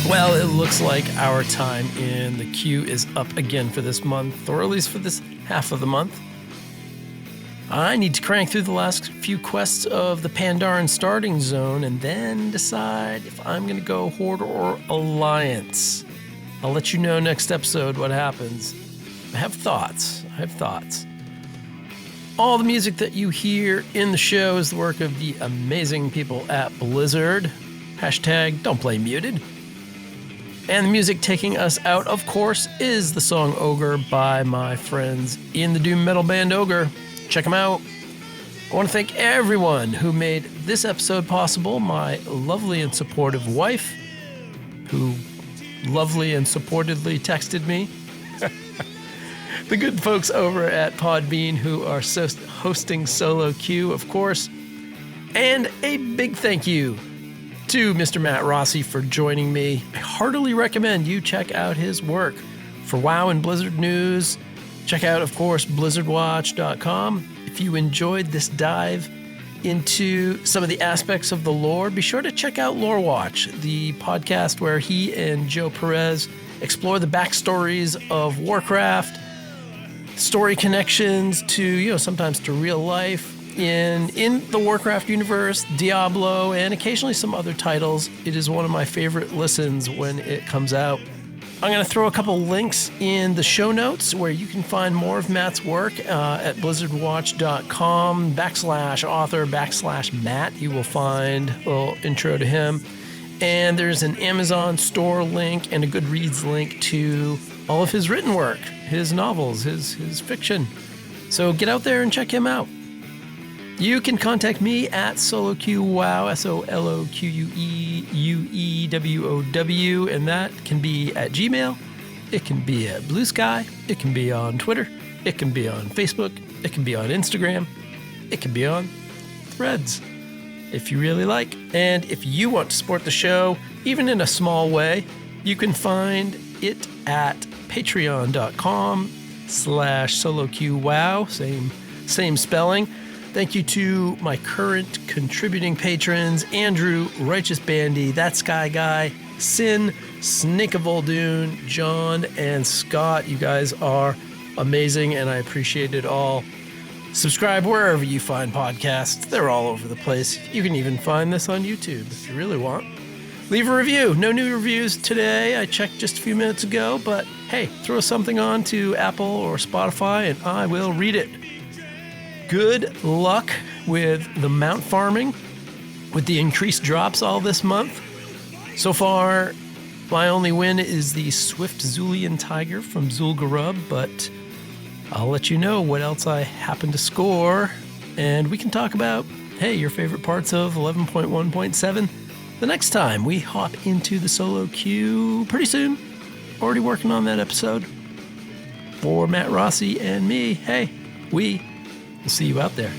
Well, it looks like our time in the queue is up again for this month, or at least for this half of the month. I need to crank through the last few quests of the Pandaren starting zone and then decide if I'm going to go Horde or Alliance. I'll let you know next episode what happens. I have thoughts. All the music that you hear in the show is the work of the amazing people at Blizzard. # don't play muted. And the music taking us out, of course, is the song Ogre by my friends in the doom metal band Ogre. Check them out. I want to thank everyone who made this episode possible. My lovely and supportive wife, who lovely and supportedly texted me. The good folks over at Podbean, who are hosting Solo Q, of course. And a big thank you to Mr. Matt Rossi for joining me. I heartily recommend you check out his work. For WoW and Blizzard news, check out, of course, blizzardwatch.com. If you enjoyed this dive into some of the aspects of the lore, be sure to check out Lore Watch, the podcast where he and Joe Perez explore the backstories of Warcraft, story connections to, sometimes to real life, in the Warcraft universe, Diablo, and occasionally some other titles. It is one of my favorite listens when it comes out. I'm going to throw a couple links in the show notes where you can find more of Matt's work at blizzardwatch.com /author/Matt. You will find a little intro to him. And there's an Amazon store link and a Goodreads link to all of his written work, his novels, his fiction. So get out there and check him out. You can contact me at SoloQWow, SoloQueUEWOW, and that can be at Gmail, it can be at Blue Sky, it can be on Twitter, it can be on Facebook, it can be on Instagram, it can be on Threads, if you really like. And if you want to support the show, even in a small way, you can find it at patreon.com/SoloQWow, same spelling. Thank you to my current contributing patrons, Andrew, Righteous Bandy, That Sky Guy, Sin, Snake of Voldoon, John, and Scott. You guys are amazing, and I appreciate it all. Subscribe wherever you find podcasts. They're all over the place. You can even find this on YouTube if you really want. Leave a review. No new reviews today. I checked just a few minutes ago, but hey, throw something on to Apple or Spotify, and I will read it. Good luck with the mount farming, with the increased drops all this month. So far, My only win is the Swift Zulian Tiger from Zul'Gurub, but I'll let you know what else I happen to score, and we can talk about, hey, your favorite parts of 11.1.7 the next time we hop into the solo queue pretty soon. Already working on that episode. For Matt Rossi and me, hey, we will see you out there.